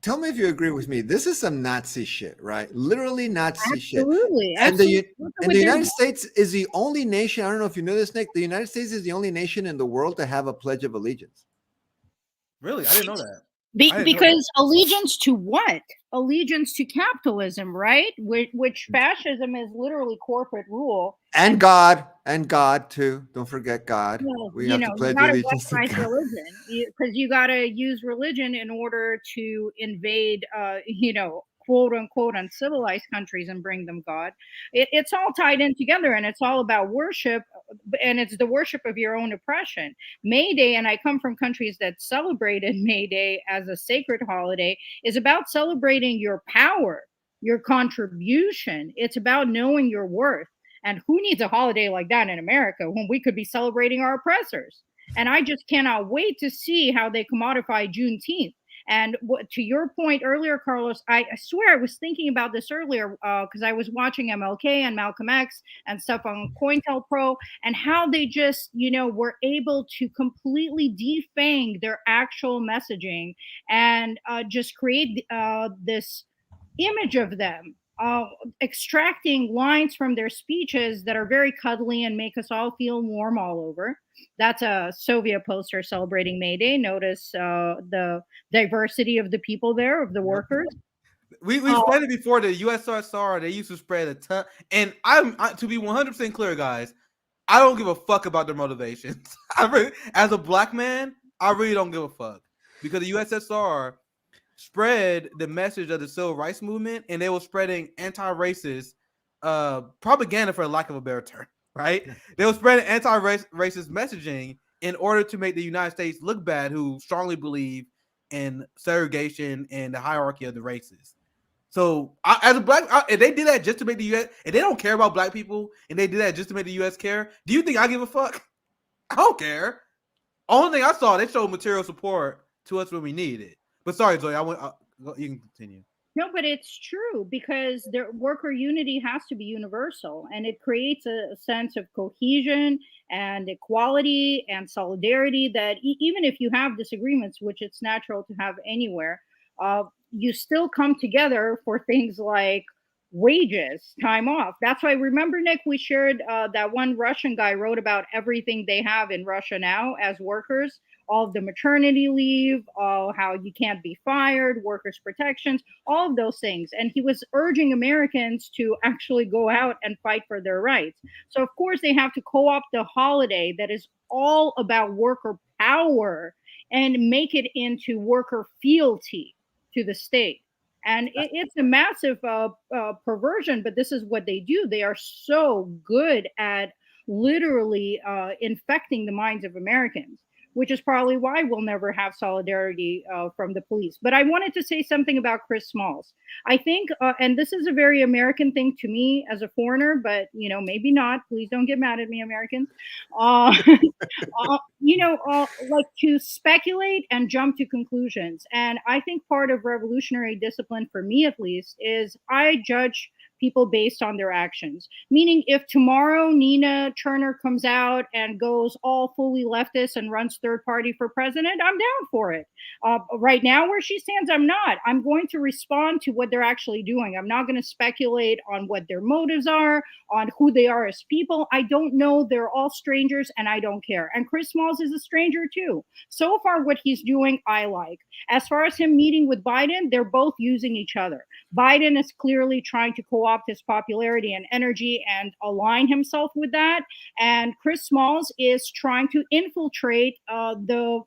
tell me if you agree with me. This is some Nazi shit, right? Literally Nazi shit. Absolutely. And the United States is the only nation. I don't know if you know this, Nick. The United States is the only nation in the world to have a Pledge of Allegiance. Really, I didn't know that. Because allegiance to what? Allegiance to capitalism, right? Which fascism is literally corporate rule. And God too. Don't forget God. Well, we have to pledge allegiance to God. Religion, because you got to use religion in order to invade, quote unquote uncivilized countries and bring them God. It's all tied in together, and it's all about worship, and it's the worship of your own oppression. May Day, and I come from countries that celebrated May Day as a sacred holiday, is about celebrating your power, your contribution. It's about knowing your worth. And who needs a holiday like that in America when we could be celebrating our oppressors? And I just cannot wait to see how they commodify Juneteenth. And to your point earlier, Carlos, I swear I was thinking about this earlier because I was watching MLK and Malcolm X and stuff on COINTELPRO, and how they just, were able to completely defang their actual messaging and just create this image of them, extracting lines from their speeches that are very cuddly and make us all feel warm all over. That's a Soviet poster celebrating May Day. Notice the diversity of the people there, of the workers. We spread it before. The USSR, they used to spread a ton. And to be 100% clear, guys, I don't give a fuck about their motivations. As a black man, I really don't give a fuck, because the USSR spread the message of the civil rights movement, and they were spreading anti-racist propaganda, for lack of a better term, right? They were spreading anti-racist messaging in order to make the United States look bad, who strongly believe in segregation and the hierarchy of the races. So as a black, if they did that just to make the U.S., if they don't care about black people, and they did that just to make the U.S. care, do you think I give a fuck? I don't care. Only thing I saw, they showed material support to us when we needed it. But sorry, Zoe, you can continue. No, but it's true, because their worker unity has to be universal, and it creates a sense of cohesion and equality and solidarity that even if you have disagreements, which it's natural to have anywhere, you still come together for things like wages, time off. That's why, remember, Nick, we shared that one Russian guy wrote about everything they have in Russia now as workers, all of the maternity leave, how you can't be fired, workers' protections, all of those things. And he was urging Americans to actually go out and fight for their rights. So, of course, they have to co-opt the holiday that is all about worker power and make it into worker fealty to the state. And it's a massive perversion, but this is what they do. They are so good at literally infecting the minds of Americans, which is probably why we'll never have solidarity from the police. But I wanted to say something about Chris Smalls. I think, and this is a very American thing to me as a foreigner, but, maybe not. Please don't get mad at me, Americans. Like to speculate and jump to conclusions. And I think part of revolutionary discipline, for me at least, is I judge people based on their actions. Meaning, if tomorrow Nina Turner comes out and goes all fully leftist and runs third party for president, I'm down for it. Right now, where she stands, I'm not. I'm going to respond to what they're actually doing. I'm not going to speculate on what their motives are, on who they are as people. I don't know. They're all strangers, and I don't care. And Chris Smalls is a stranger too. So far, what he's doing, I like. As far as him meeting with Biden, they're both using each other. Biden is clearly trying to co-opt his popularity and energy and align himself with that. And Chris Smalls is trying to infiltrate the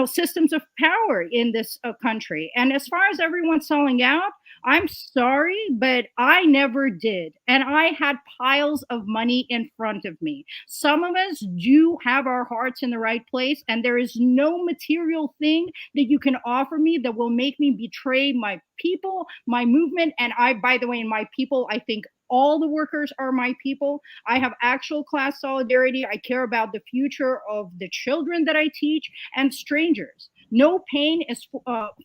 systems of power in this country. And as far as everyone selling out, I'm sorry, but I never did. And I had piles of money in front of me. Some of us do have our hearts in the right place, and there is no material thing that you can offer me that will make me betray my people, my movement. And by the way, in my people, I think all the workers are my people. I have actual class solidarity. I care about the future of the children that I teach and strangers. No pain is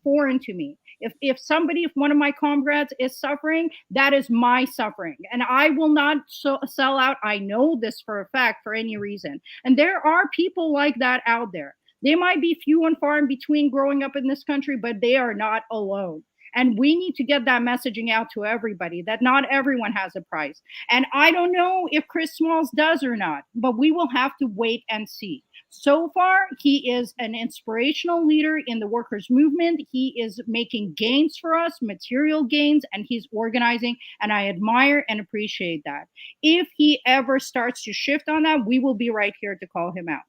foreign to me. If one of my comrades is suffering, that is my suffering. And I will not sell out. I know this for a fact, for any reason. And there are people like that out there. They might be few and far in between growing up in this country, but they are not alone. And we need to get that messaging out to everybody, that not everyone has a price. And I don't know if Chris Smalls does or not, but we will have to wait and see. So far, he is an inspirational leader in the workers' movement. He is making gains for us, material gains, and he's organizing. And I admire and appreciate that. If he ever starts to shift on that, we will be right here to call him out.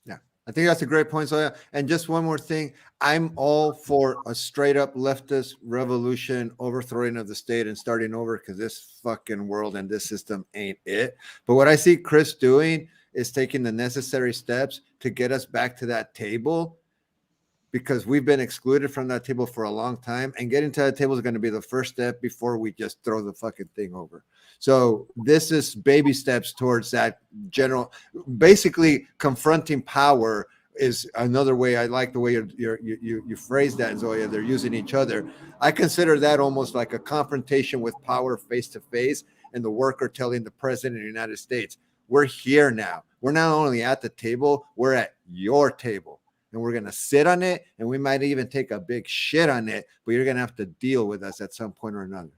Yeah. I think that's a great point. So, yeah. And just one more thing. I'm all for a straight up leftist revolution, overthrowing of the state and starting over because this fucking world and this system ain't it. But what I see Chris doing is taking the necessary steps to get us back to that table because we've been excluded from that table for a long time. And getting to that table is going to be the first step before we just throw the fucking thing over. So this is baby steps towards that general, basically confronting power is another way. I like the way you phrase that, Zoya. They're using each other. I consider that almost like a confrontation with power face to face, and the worker telling the president of the United States, we're here now. We're not only at the table, we're at your table. And we're going to sit on it, and we might even take a big shit on it, but you're going to have to deal with us at some point or another.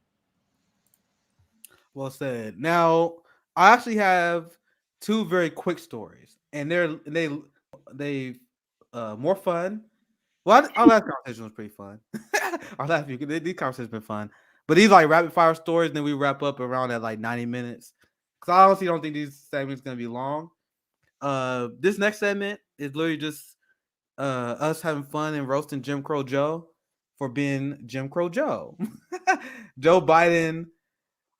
Well said. Now, I actually have two very quick stories, and they more fun. Well, our last conversation was pretty fun. Our last few these conversations been fun, but these like rapid fire stories. Then we wrap up around at like 90 minutes because I honestly don't think these segments gonna be long. This next segment is literally just us having fun and roasting Jim Crow Joe for being Jim Crow Joe. Joe Biden.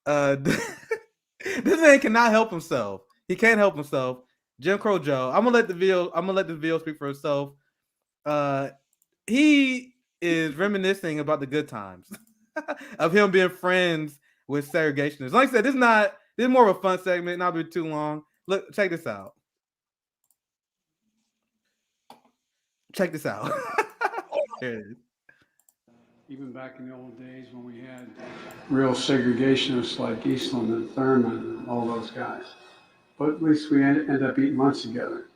This man cannot help himself. He can't help himself. Jim Crow Joe. I'm gonna let the video speak for itself. He is reminiscing about the good times of him being friends with segregationists. Like I said, this is more of a fun segment, not be too long. Look, check this out. Check this out. Here it is. Even back in the old days when we had real segregationists like Eastland and Thurman and all those guys. But at least we ended up eating lunch together.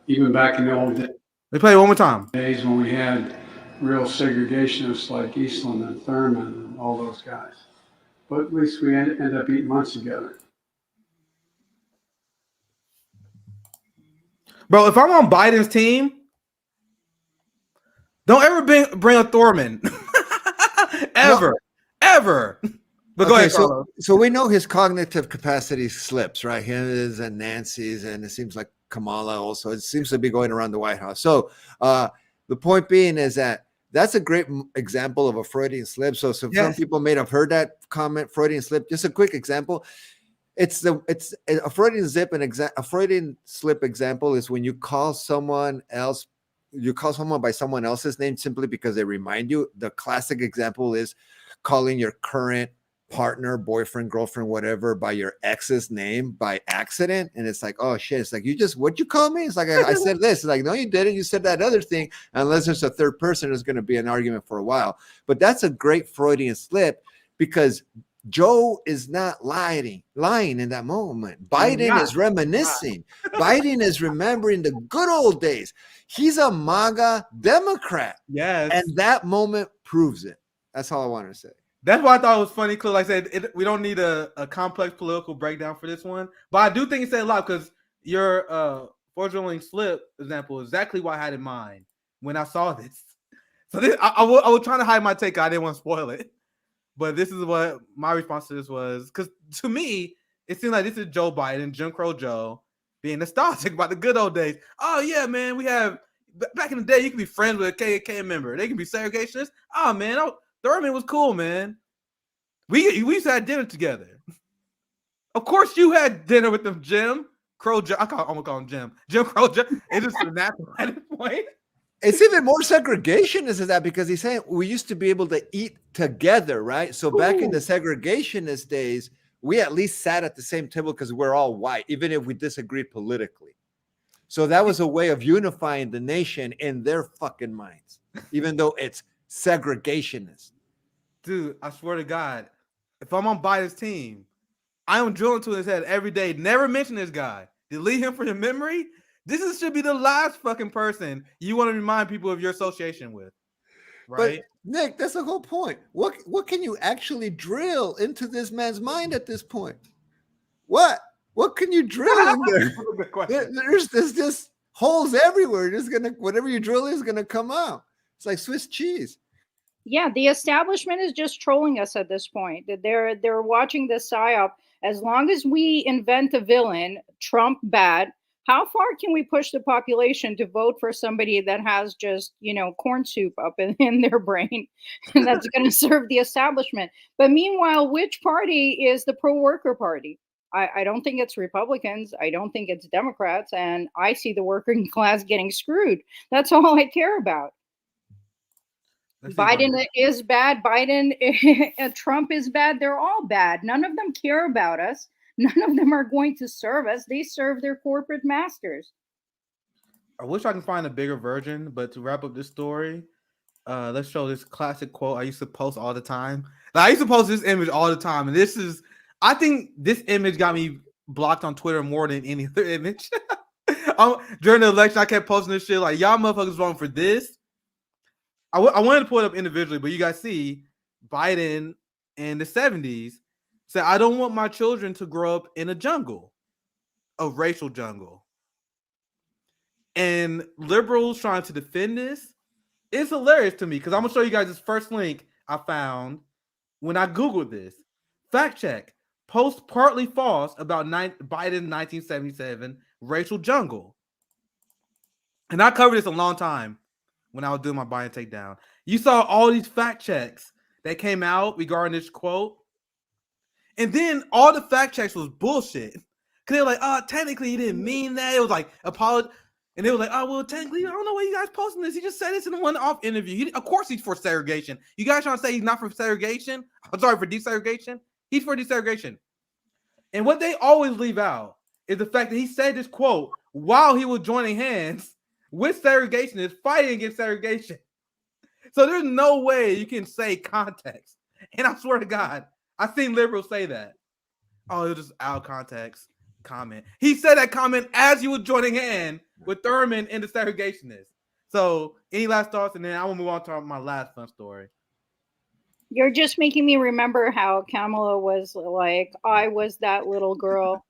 Even back in the old days. Let's play it one more time. Days when we had real segregationists like Eastland and Thurman and all those guys. But at least we ended up eating lunch together. Bro, if I'm on Biden's team, don't ever bring a Thurman. Ever. But go ahead, Carlos. So we know his cognitive capacity slips, right? His and Nancy's, and it seems like Kamala also. It seems to be going around the White House. So the point being is that that's a great example of a Freudian slip. So some people may have heard that comment, Freudian slip. Just a quick example. It's a Freudian slip example is when you call someone else. You call someone by someone else's name simply because they remind you. The classic example is calling your current partner, boyfriend, girlfriend, whatever, by your ex's name by accident. And it's like, oh shit. It's like, what'd you call me? It's like, I said this. It's like, no, you didn't. You said that other thing. Unless there's a third person, there's going to be an argument for a while. But that's a great Freudian slip because Joe is not lying in that moment. Biden is reminiscing. Biden is remembering the good old days. He's a MAGA Democrat. Yes. And that moment proves it. That's all I wanted to say. That's why I thought it was funny because, like I said, we don't need a complex political breakdown for this one. But I do think it said a lot because your fraudulent slip example is exactly what I had in mind when I saw this. So I was trying to hide my take. I didn't want to spoil it. But this is what my response to this was. Because to me, it seemed like this is Joe Biden, Jim Crow Joe, being nostalgic about the good old days. Oh, yeah, man, we have – back in the day, you could be friends with a KKK member. They can be segregationists. Oh, man, Thurman was cool, man. We used to have dinner together. Of course you had dinner with them, Jim Crow Joe. I'm going to call him Jim. Jim Crow Joe. It's just a natural at this point. It's even more segregationist than that because he's saying we used to be able to eat together, right? So back in the segregationist days, we at least sat at the same table because we're all white, even if we disagreed politically. So that was a way of unifying the nation in their fucking minds, even though it's segregationist. Dude, I swear to God, if I'm on Biden's team, I am drilling to his head every day. Never mention this guy. Delete him from your memory. Should be the last fucking person you want to remind people of your association with, right? But Nick, that's the whole point. What can you actually drill into this man's mind at this point? What can you drill in there? There's just holes everywhere. Whatever you drill is gonna come out. It's like Swiss cheese. Yeah, the establishment is just trolling us at this point. They're watching this psyop. As long as we invent a villain, Trump bad, How far can we push the population to vote for somebody that has just, corn soup up in their brain and that's going to serve the establishment? But meanwhile, which party is the pro worker party? I don't think it's Republicans. I don't think it's Democrats. And I see the working class getting screwed. That's all I care about. Let's see if I Biden can. is bad. Biden, Trump is bad. They're all bad. None of them care about us. None of them are going to serve us. They serve their corporate masters. I wish I can find a bigger version, but to wrap up this story, let's show this classic quote I used to post all the time. Like, I used to post this image all the time, and I think this image got me blocked on Twitter more than any other image. During the election, I kept posting this shit like, y'all motherfuckers voting for this. I wanted to pull it up individually, but you guys see Biden in the 70s said, I don't want my children to grow up in a jungle, a racial jungle. And liberals trying to defend this, it's hilarious to me because I'm going to show you guys this first link I found when I Googled this. Fact check. Post partly false about Biden 1977 racial jungle. And I covered this a long time when I was doing my Biden takedown. You saw all these fact checks that came out regarding this quote. And then all the fact checks was bullshit. Because they were like, technically he didn't mean that. It was like, apology. And they were like, well, technically, I don't know why you guys posting this. He just said this in a one-off interview. Of course he's for segregation. You guys trying to say he's not for segregation? I'm sorry, for desegregation? He's for desegregation. And what they always leave out is the fact that he said this quote while he was joining hands with segregationists fighting against segregation. So there's no way you can say context. And I swear to God, I've seen liberals say that. Oh, it was just out of context comment. He said that comment as he was joining hand with Thurman and the segregationists. So any last thoughts? And then I will move on to my last fun story. You're just making me remember how Kamala was like, I was that little girl.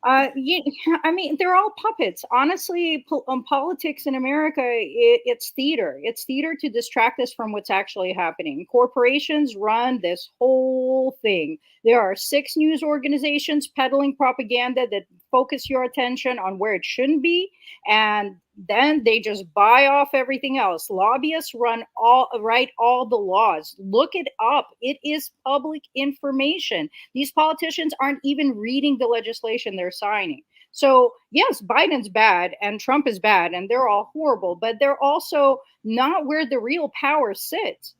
I mean, they're all puppets. Honestly, politics in America, it's theater. It's theater to distract us from what's actually happening. Corporations run this whole thing. There are 6 news organizations peddling propaganda that focus your attention on where it shouldn't be, and then they just buy off everything else. Lobbyists write all the laws. Look it up. It is public information. These politicians aren't even reading the legislation they're signing. So yes, Biden's bad and Trump is bad and they're all horrible, but they're also not where the real power sits.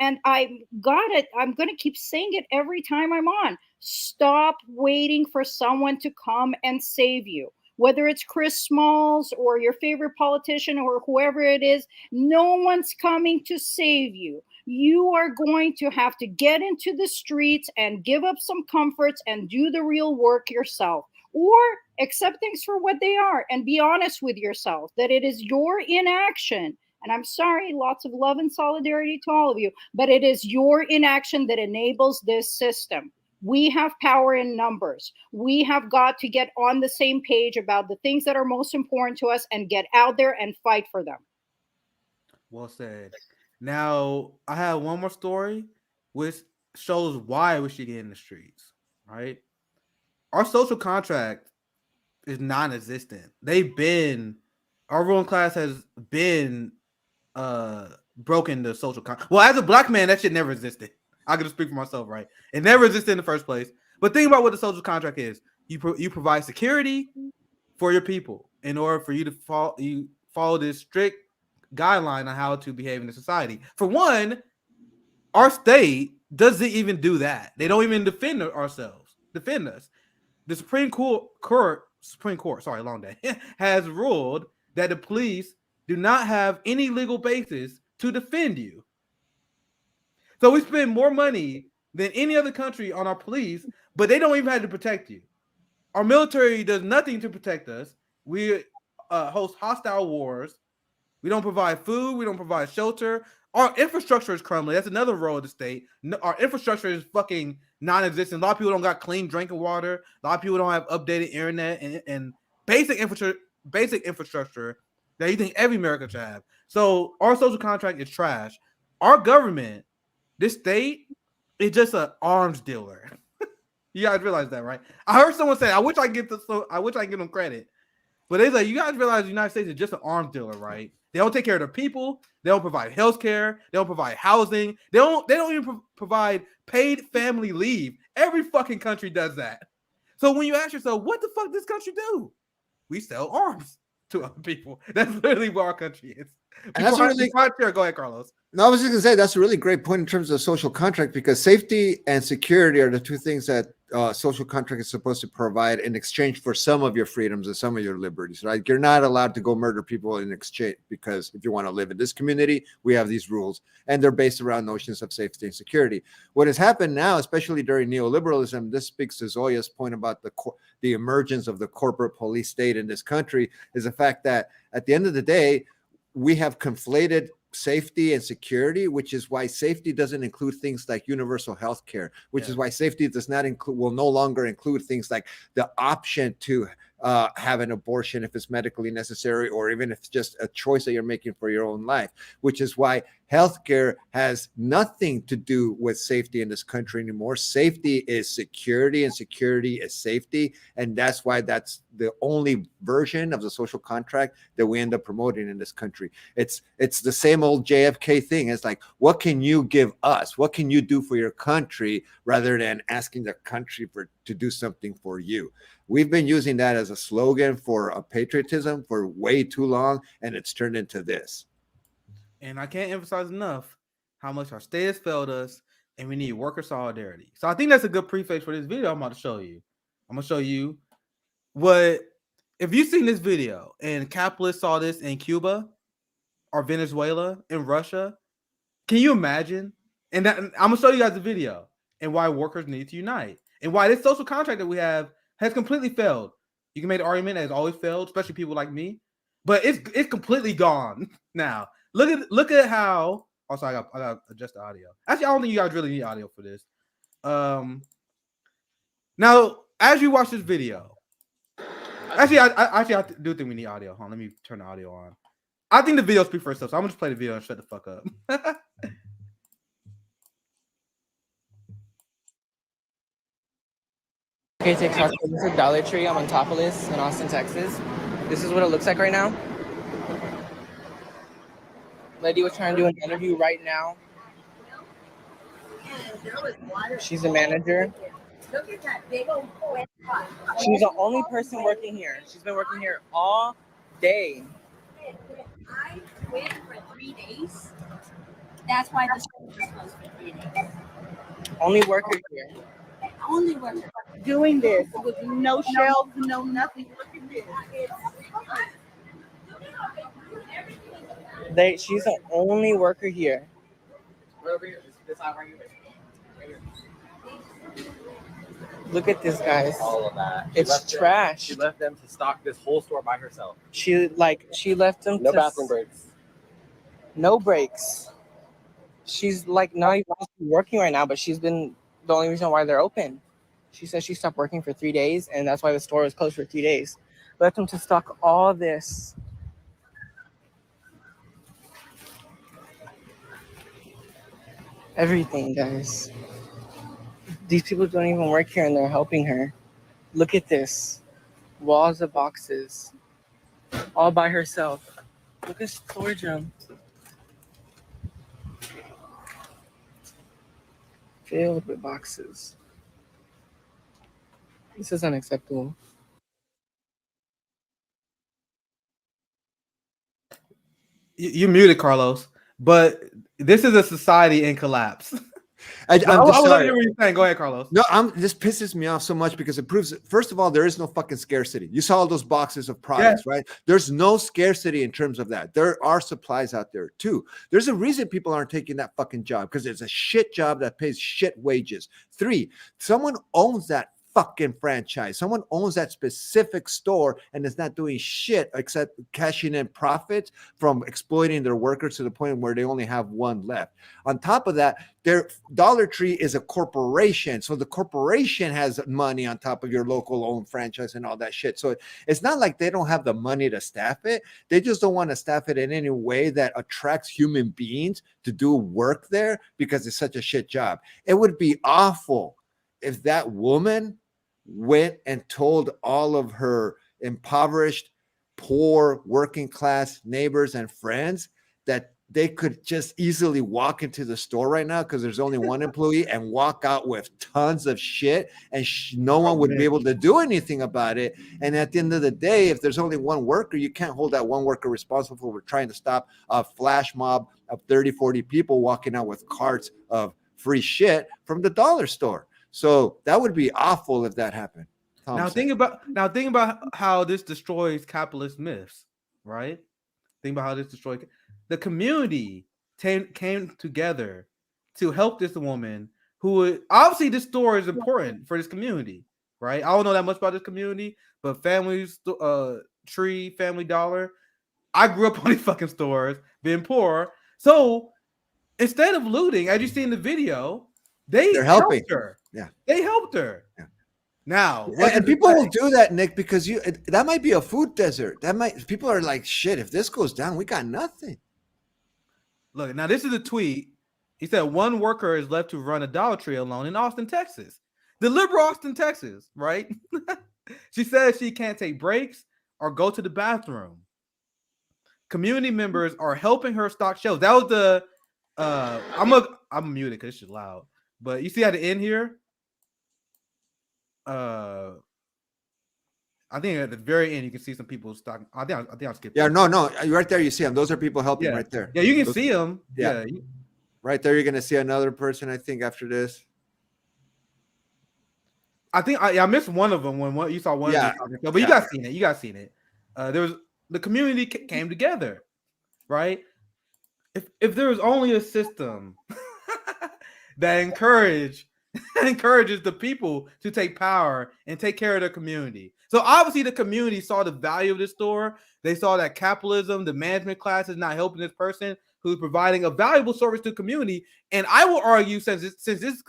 And I got it. I'm going to keep saying it every time I'm on. Stop waiting for someone to come and save you. Whether it's Chris Smalls or your favorite politician or whoever it is, no one's coming to save you. You are going to have to get into the streets and give up some comforts and do the real work yourself, or accept things for what they are and be honest with yourself that it is your inaction. And I'm sorry, lots of love and solidarity to all of you, but it is your inaction that enables this system. We have power in numbers. We have got to get on the same page about the things that are most important to us and get out there and fight for them. Well said. Now, I have one more story which shows why we should get in the streets, right? Our social contract is non-existent. Our ruling class has been broken the social contract. Well, as a black man, that shit never existed. I can just speak for myself, right? It never existed in the first place. But think about what the social contract is. You provide security for your people in order for you to follow this strict guideline on how to behave in the society. For one, our state doesn't even do that. They don't even defend us. The Supreme Court, sorry, long day, has ruled that the police do not have any legal basis to defend you. So we spend more money than any other country on our police, but they don't even have to protect you. Our military does nothing to protect us. We host hostile wars. We don't provide food. We don't provide shelter. Our infrastructure is crumbling. That's another role of the state. Our infrastructure is fucking non-existent. A lot of people don't got clean drinking water. A lot of people don't have updated internet and basic infrastructure that you think every American should have. So our social contract is trash. Our government, this state, is just an arms dealer. You guys realize that, right? I heard someone say, I wish I give them credit. But they like, you guys realize the United States is just an arms dealer, right? They don't take care of the people. They don't provide health care. They don't provide housing. They don't even provide paid family leave. Every fucking country does that. So when you ask yourself, what the fuck does this country do? We sell arms to other people. That's literally what our country is. And that's really, go ahead, Carlos. No, I was just going to say that's a really great point in terms of social contract, because safety and security are the two things that social contract is supposed to provide in exchange for some of your freedoms and some of your liberties, right? You're not allowed to go murder people in exchange, because if you want to live in this community, we have these rules, and they're based around notions of safety and security. What has happened now, especially during neoliberalism, this speaks to Zoya's point about the emergence of the corporate police state in this country, is the fact that at the end of the day, we have conflated safety and security, which is why safety doesn't include things like universal health care, which is why safety will no longer include things like the option to have an abortion if it's medically necessary, or even if it's just a choice that you're making for your own life, which is why healthcare has nothing to do with safety in this country anymore. Safety is security, and security is safety. And that's why that's the only version of the social contract that we end up promoting in this country. It's the same old JFK thing. It's like, what can you give us? What can you do for your country, rather than asking the country to do something for you? We've been using that as a slogan for patriotism for way too long, and it's turned into this. And I can't emphasize enough how much our state has failed us, and we need worker solidarity. So I think that's a good preface for this video I'm about to show you. I'm going to show you what, if you've seen this video and capitalists saw this in Cuba or Venezuela and Russia, can you imagine? And I'm going to show you guys the video and why workers need to unite, and why this social contract that we have has completely failed. You can make the argument that it's always failed, especially people like me, but it's completely gone now. Look at how. Also, I got to adjust the audio. Actually, I don't think you guys really need audio for this. Now, as you watch this video, actually, I do think we need audio. Hold on, let me turn the audio on. I think the video speaks for itself, so I'm gonna just play the video and shut the fuck up. Okay, take talk. This is Dollar Tree. I'm on Topolis in Austin, Texas. This is what it looks like right now. Lady was trying to do an interview right now. She's a manager. She's the only person working here. She's been working here all day. I went for 3 days. That's why the store was closed for 3 days. Only worker here. Only worker. Doing this with no shelves, no nothing. Look at this. She's the only worker here. Look at this, guys. All of that. It's trash. She left them to stock this whole store by herself. She left them. No bathroom breaks. No breaks. She's like not even working right now, but she's been the only reason why they're open. She said she stopped working for 3 days, and that's why the store was closed for 3 days. Left them to stock all this. Everything, guys. These people don't even work here, and they're helping her. Look at this. Walls of boxes. All by herself. Look at storage room. Filled with boxes. This is unacceptable. You muted, Carlos, but this is a society in collapse. I'm just sorry. What you're saying. Go ahead, Carlos. No, this pisses me off so much because it proves, first of all, there is no fucking scarcity. You saw all those boxes of products, right? There's no scarcity in terms of that. There are supplies out there too. There's a reason people aren't taking that fucking job, because it's a shit job that pays shit wages. 3, someone owns that fucking franchise. Someone owns that specific store and is not doing shit except cashing in profits from exploiting their workers to the point where they only have one left. On top of that, their Dollar Tree is a corporation. So the corporation has money on top of your local owned franchise and all that shit. So it's not like they don't have the money to staff it. They just don't want to staff it in any way that attracts human beings to do work there because it's such a shit job. It would be awful if that woman went and told all of her impoverished, poor, working class neighbors and friends that they could just easily walk into the store right now because there's only one employee and walk out with tons of shit, and no one would be able to do anything about it. And at the end of the day, if there's only one worker, you can't hold that one worker responsible for trying to stop a flash mob of 30, 40 people walking out with carts of free shit from the dollar store. So that would be awful if that happened. Now think about how this destroys capitalist myths, right? Think about how this destroys the community came together to help this woman who obviously this store is important for this community, right? I don't know that much about this community, but Tree, Family Dollar, I grew up on these fucking stores, being poor. So instead of looting, as you see in the video, they're helping helped her. Yeah, they helped her. Yeah. Now, and people will do that, Nick, because that might be a food desert. People are like, shit, if this goes down, we got nothing. Look, now this is a tweet. He said one worker is left to run a Dollar Tree alone in Austin, Texas. The liberal Austin, Texas, right? She says she can't take breaks or go to the bathroom. Community members are helping her stock shelves. That was the I'm muted because it's just loud. But you see at the end here, I think at the very end you can see some people stocking. I think I'll skip. Yeah, no, right there you see them. Those are people helping right there. Yeah, you can see them. Yeah. Right there, you're gonna see another person. I think after this. I think I missed one of them when you saw one. Yeah, of them, but you guys seen it. You guys seen it. There was the community came together, right? If there was only a system that encourages the people to take power and take care of their community. So obviously the community saw the value of this store. They saw that capitalism, the management class is not helping this person who's providing a valuable service to the community. And I will argue since this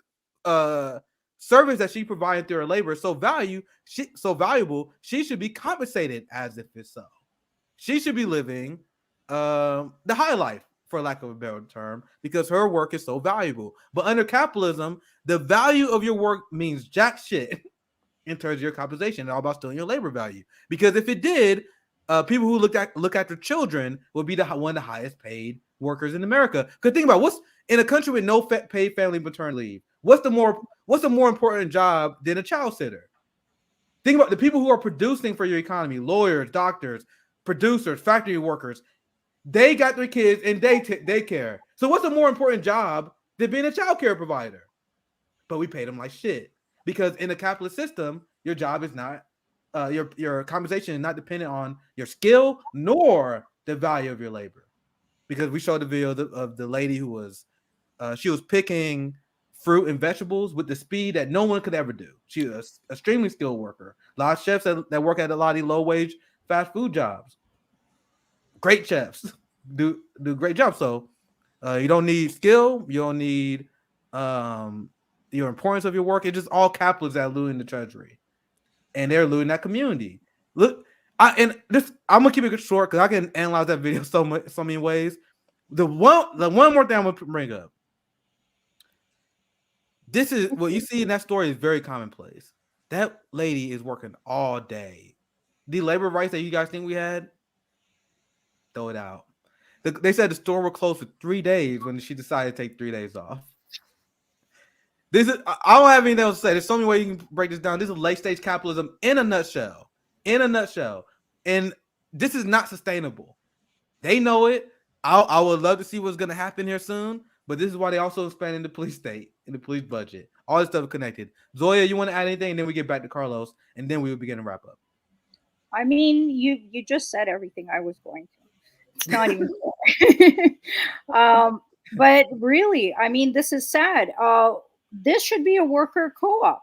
service that she provided through her labor is so valuable, she should be compensated as if it's so. She should be living the high life, for lack of a better term, because her work is so valuable. But under capitalism, the value of your work means jack shit in terms of your compensation. It's all about stealing your labor value. Because if it did, people who look after children would be one of the highest paid workers in America. Because think about what's in a country with no paid family maternity leave. What's a more important job than a child sitter? Think about the people who are producing for your economy: lawyers, doctors, producers, factory workers. They got their kids and they care. So what's a more important job than being a child care provider? But we pay them like shit because in a capitalist system, your job is not your compensation is not dependent on your skill nor the value of your labor. Because we showed the video of the lady who was she was picking fruit and vegetables with the speed that no one could ever do. She was an extremely skilled worker. A lot of chefs that work at a lot of low wage fast food jobs. Great chefs do great jobs. So you don't need skill. You don't need your importance of your work. It's just all capitalists that are looting the treasury, and they're looting that community. Look, I'm gonna keep it short because I can analyze that video so many ways. The one more thing I'm gonna bring up. This is what you see in that story is very commonplace. That lady is working all day. The labor rights that you guys think we had, throw it out. They said the store will close for 3 days when she decided to take 3 days off. I don't have anything else to say. There's so many ways you can break this down. This is late stage capitalism in a nutshell. And this is not sustainable. They know it. I would love to see what's going to happen here soon. But this is why they also expanded the police state and the police budget. All this stuff is connected. Zoya, you want to add anything? And then we get back to Carlos. And then we will begin to wrap up. I mean, you just said everything I was going to. It's not even but really, I mean, this is sad. This should be a worker co-op.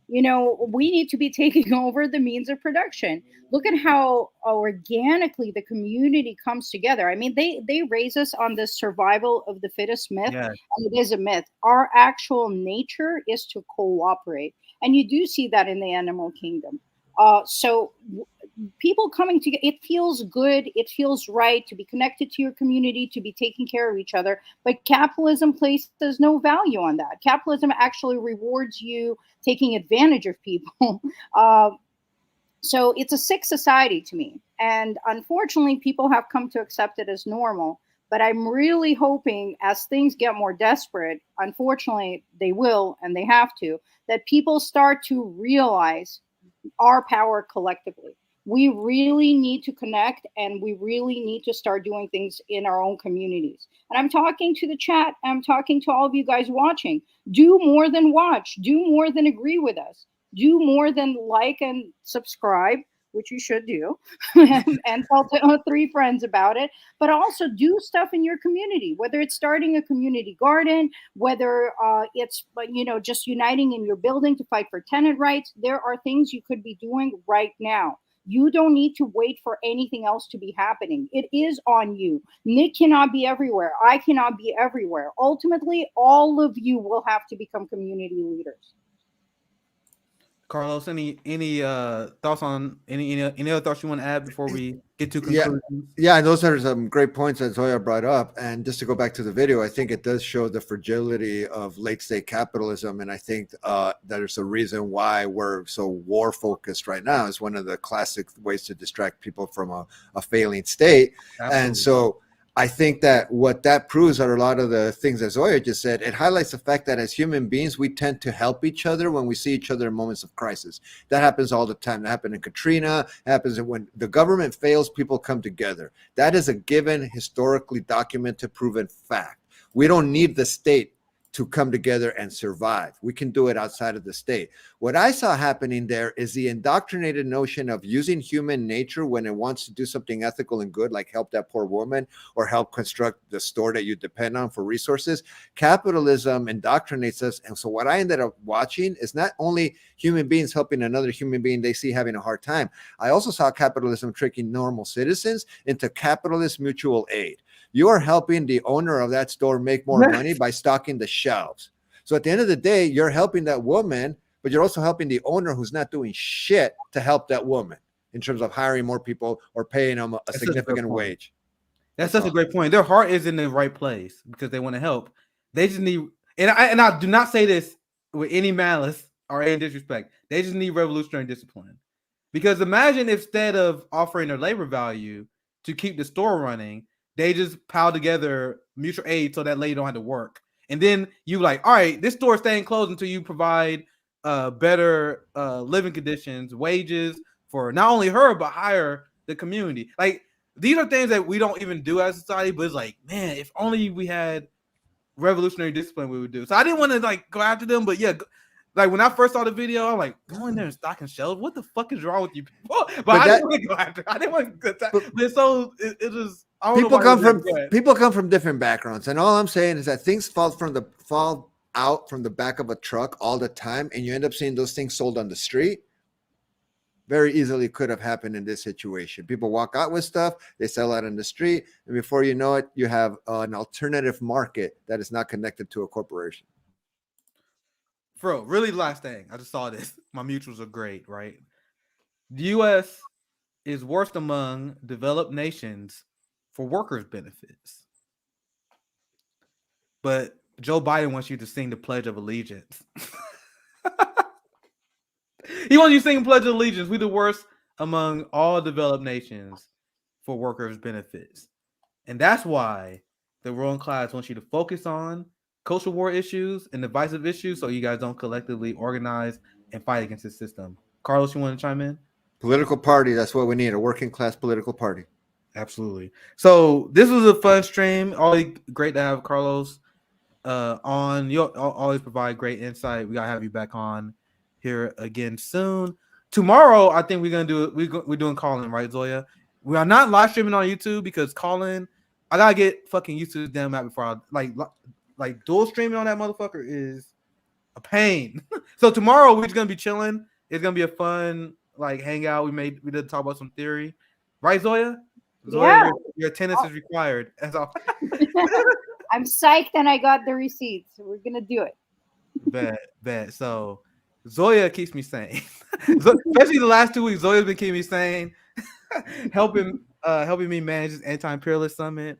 You know, we need to be taking over the means of production. Look at how organically the community comes together. I mean, they raise us on this survival of the fittest myth. Yes. And it is a myth. Our actual nature is to cooperate. And you do see that in the animal kingdom. So people coming together, it feels good, it feels right to be connected to your community, to be taking care of each other. But capitalism places no value on that. Capitalism actually rewards you taking advantage of people. uh, so it's a sick society to me, and unfortunately people have come to accept it as normal. But I'm really hoping, as things get more desperate, unfortunately they will and they have to, that people start to realize our power collectively. We really need to connect, and we really need to start doing things in our own communities. And I'm talking to the chat, I'm talking to all of you guys watching. Do more than watch, do more than agree with us, do more than like and subscribe, which you should do, and tell 3 friends about it. But also do stuff in your community, whether it's starting a community garden, whether it's just uniting in your building to fight for tenant rights. There are things you could be doing right now. You don't need to wait for anything else to be happening. It is on you. Nick cannot be everywhere. I cannot be everywhere. Ultimately, all of you will have to become community leaders. Carlos, any thoughts on any other thoughts you want to add before we get to Yeah. conclusions? Yeah, and those are some great points that Zoya brought up. And just to go back to the video, I think it does show the fragility of late state capitalism. And I think there's a reason why we're so war focused right now. Is one of the classic ways to distract people from a failing state. Absolutely. And so I think that what that proves are a lot of the things that Zoya just said. It highlights the fact that as human beings, we tend to help each other when we see each other in moments of crisis. That happens all the time. That happened in Katrina. It happens when the government fails, people come together. That is a given, historically documented, proven fact. We don't need the state to come together and survive. We can do it outside of the state. What I saw happening there is the indoctrinated notion of using human nature when it wants to do something ethical and good, like help that poor woman or help construct the store that you depend on for resources. Capitalism indoctrinates us. And so what I ended up watching is not only human beings helping another human being they see having a hard time. I also saw capitalism tricking normal citizens into capitalist mutual aid. You are helping the owner of that store make more money by stocking the shelves. So at the end of the day, you're helping that woman, but you're also helping the owner who's not doing shit to help that woman in terms of hiring more people or paying them a significant wage. That's such a great point. Their heart is in the right place because they want to help. They just need, and I do not say this with any malice or any disrespect. They just need revolutionary discipline. Because imagine if instead of offering their labor value to keep the store running, they just pile together mutual aid so that lady don't have to work. And then you like, all right, this store is staying closed until you provide better living conditions, wages for not only her, but hire the community. Like, these are things that we don't even do as a society, but it's like, man, if only we had revolutionary discipline, we would do. So I didn't want to like go after them, but yeah, like when I first saw the video, I'm like, going there and stocking shelves. What the fuck is wrong with you people? But I didn't want to go after. I didn't want to. But so it just people come from different backgrounds, and all I'm saying is that things fall out from the back of a truck all the time, and you end up seeing those things sold on the street. Very easily could have happened in this situation. People walk out with stuff, they sell out in the street, and before you know it, you have an alternative market that is not connected to a corporation. Bro, really last thing. I just saw this. My mutuals are great, right? The U.S. is worst among developed nations for workers' benefits. But Joe Biden wants you to sing the Pledge of Allegiance. He wants you to sing Pledge of Allegiance. We're the worst among all developed nations for workers' benefits. And that's why the ruling class wants you to focus on cultural war issues and divisive issues so you guys don't collectively organize and fight against the system. Carlos, you want to chime in? Political party, that's what we need, a working class political party. Absolutely. So this was a fun stream. Always great to have Carlos on. You always provide great insight. We got to have you back on here again soon. Tomorrow, I think we're going to do we're doing call-in, right, Zoya? We are not live streaming on YouTube because call-in, I got to get fucking used to this damn app before I like dual streaming on that motherfucker is a pain. So tomorrow we're just gonna be chilling. It's gonna be a fun like hangout. We did talk about some theory, right, Zoya? Yeah. Your attendance is required. That's all. I'm psyched and I got the receipts. We're gonna do it. Bet. So Zoya keeps me sane. Especially the last 2 weeks. Zoya's been keeping me sane. helping me manage this anti-imperialist summit.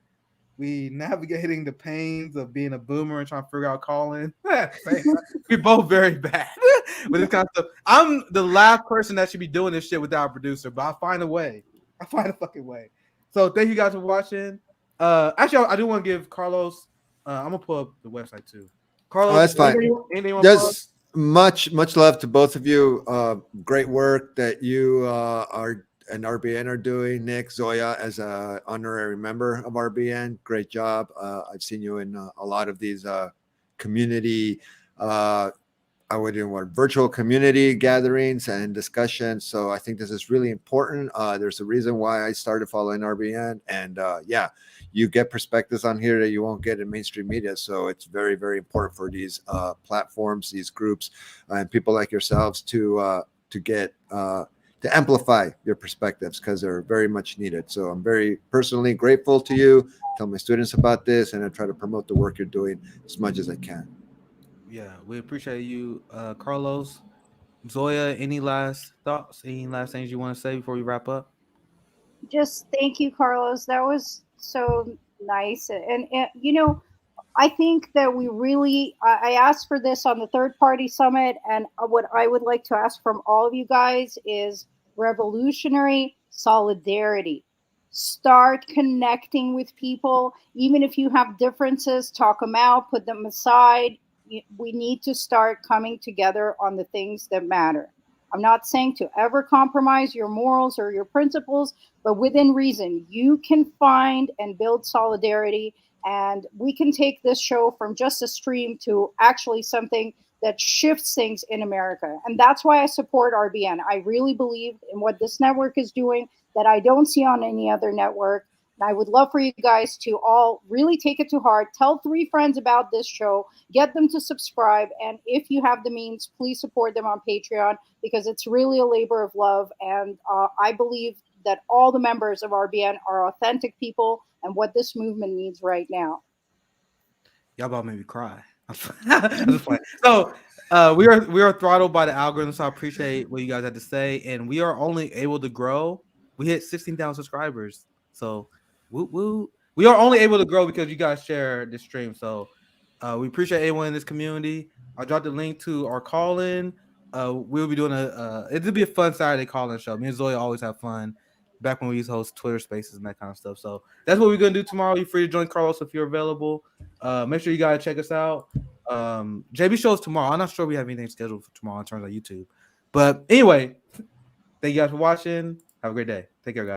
We navigating the pains of being a boomer and trying to figure out calling. We're both very bad with this kind of stuff. I'm the last person that should be doing this shit without a producer, but I find a way. I find a fucking way. So thank you guys for watching. Actually, I do want to give Carlos. I'm gonna pull up the website too. Carlos, Oh, that's fine. anything you want to plug? Just much love to both of you. Great work that you are and RBN are doing. Nick, Zoya, as a honorary member of RBN, great job. I've seen you in a lot of these community I would do what virtual community gatherings and discussions. So I think this is really important. There's a reason why I started following RBN, and yeah, you get perspectives on here that you won't get in mainstream media. So it's very important for these platforms, these groups, and people like yourselves to get to amplify your perspectives, because they're very much needed. So I'm very personally grateful to you. Tell my students about this, and I try to promote the work you're doing as much as I can. Yeah, we appreciate you, Carlos. Zoya, any last thoughts? Any last things you want to say before we wrap up? Just thank you, Carlos. That was so nice. And you know, I think that we really, I asked for this on the third party summit. And what I would like to ask from all of you guys is revolutionary solidarity. Start connecting with people. Even if you have differences, talk them out, put them aside. We need to start coming together on the things that matter. I'm not saying to ever compromise your morals or your principles, but within reason, you can find and build solidarity, and we can take this show from just a stream to actually something that shifts things in America. And that's why I support RBN. I really believe in what this network is doing that I don't see on any other network. And I would love for you guys to all really take it to heart. Tell 3 friends about this show, get them to subscribe. And if you have the means, please support them on Patreon, because it's really a labor of love. And I believe that all the members of RBN are authentic people and what this movement needs right now. Y'all about to make me cry. I'm just playing. So we are throttled by the algorithm, so I appreciate what you guys had to say. And we are only able to grow. We hit 16,000 subscribers. So we are only able to grow because you guys share this stream. So we appreciate everyone in this community. I'll drop the link to our call-in. We'll be doing it'll be a fun Saturday call-in show. Me and Zoe always have fun back when we used to host Twitter spaces and that kind of stuff. So that's what we're gonna do tomorrow. You're free to join Carlos if you're available. Make sure you guys check us out. JB shows tomorrow. I'm not sure we have anything scheduled for tomorrow in terms of YouTube. But anyway, thank you guys for watching. Have a great day. Take care, guys.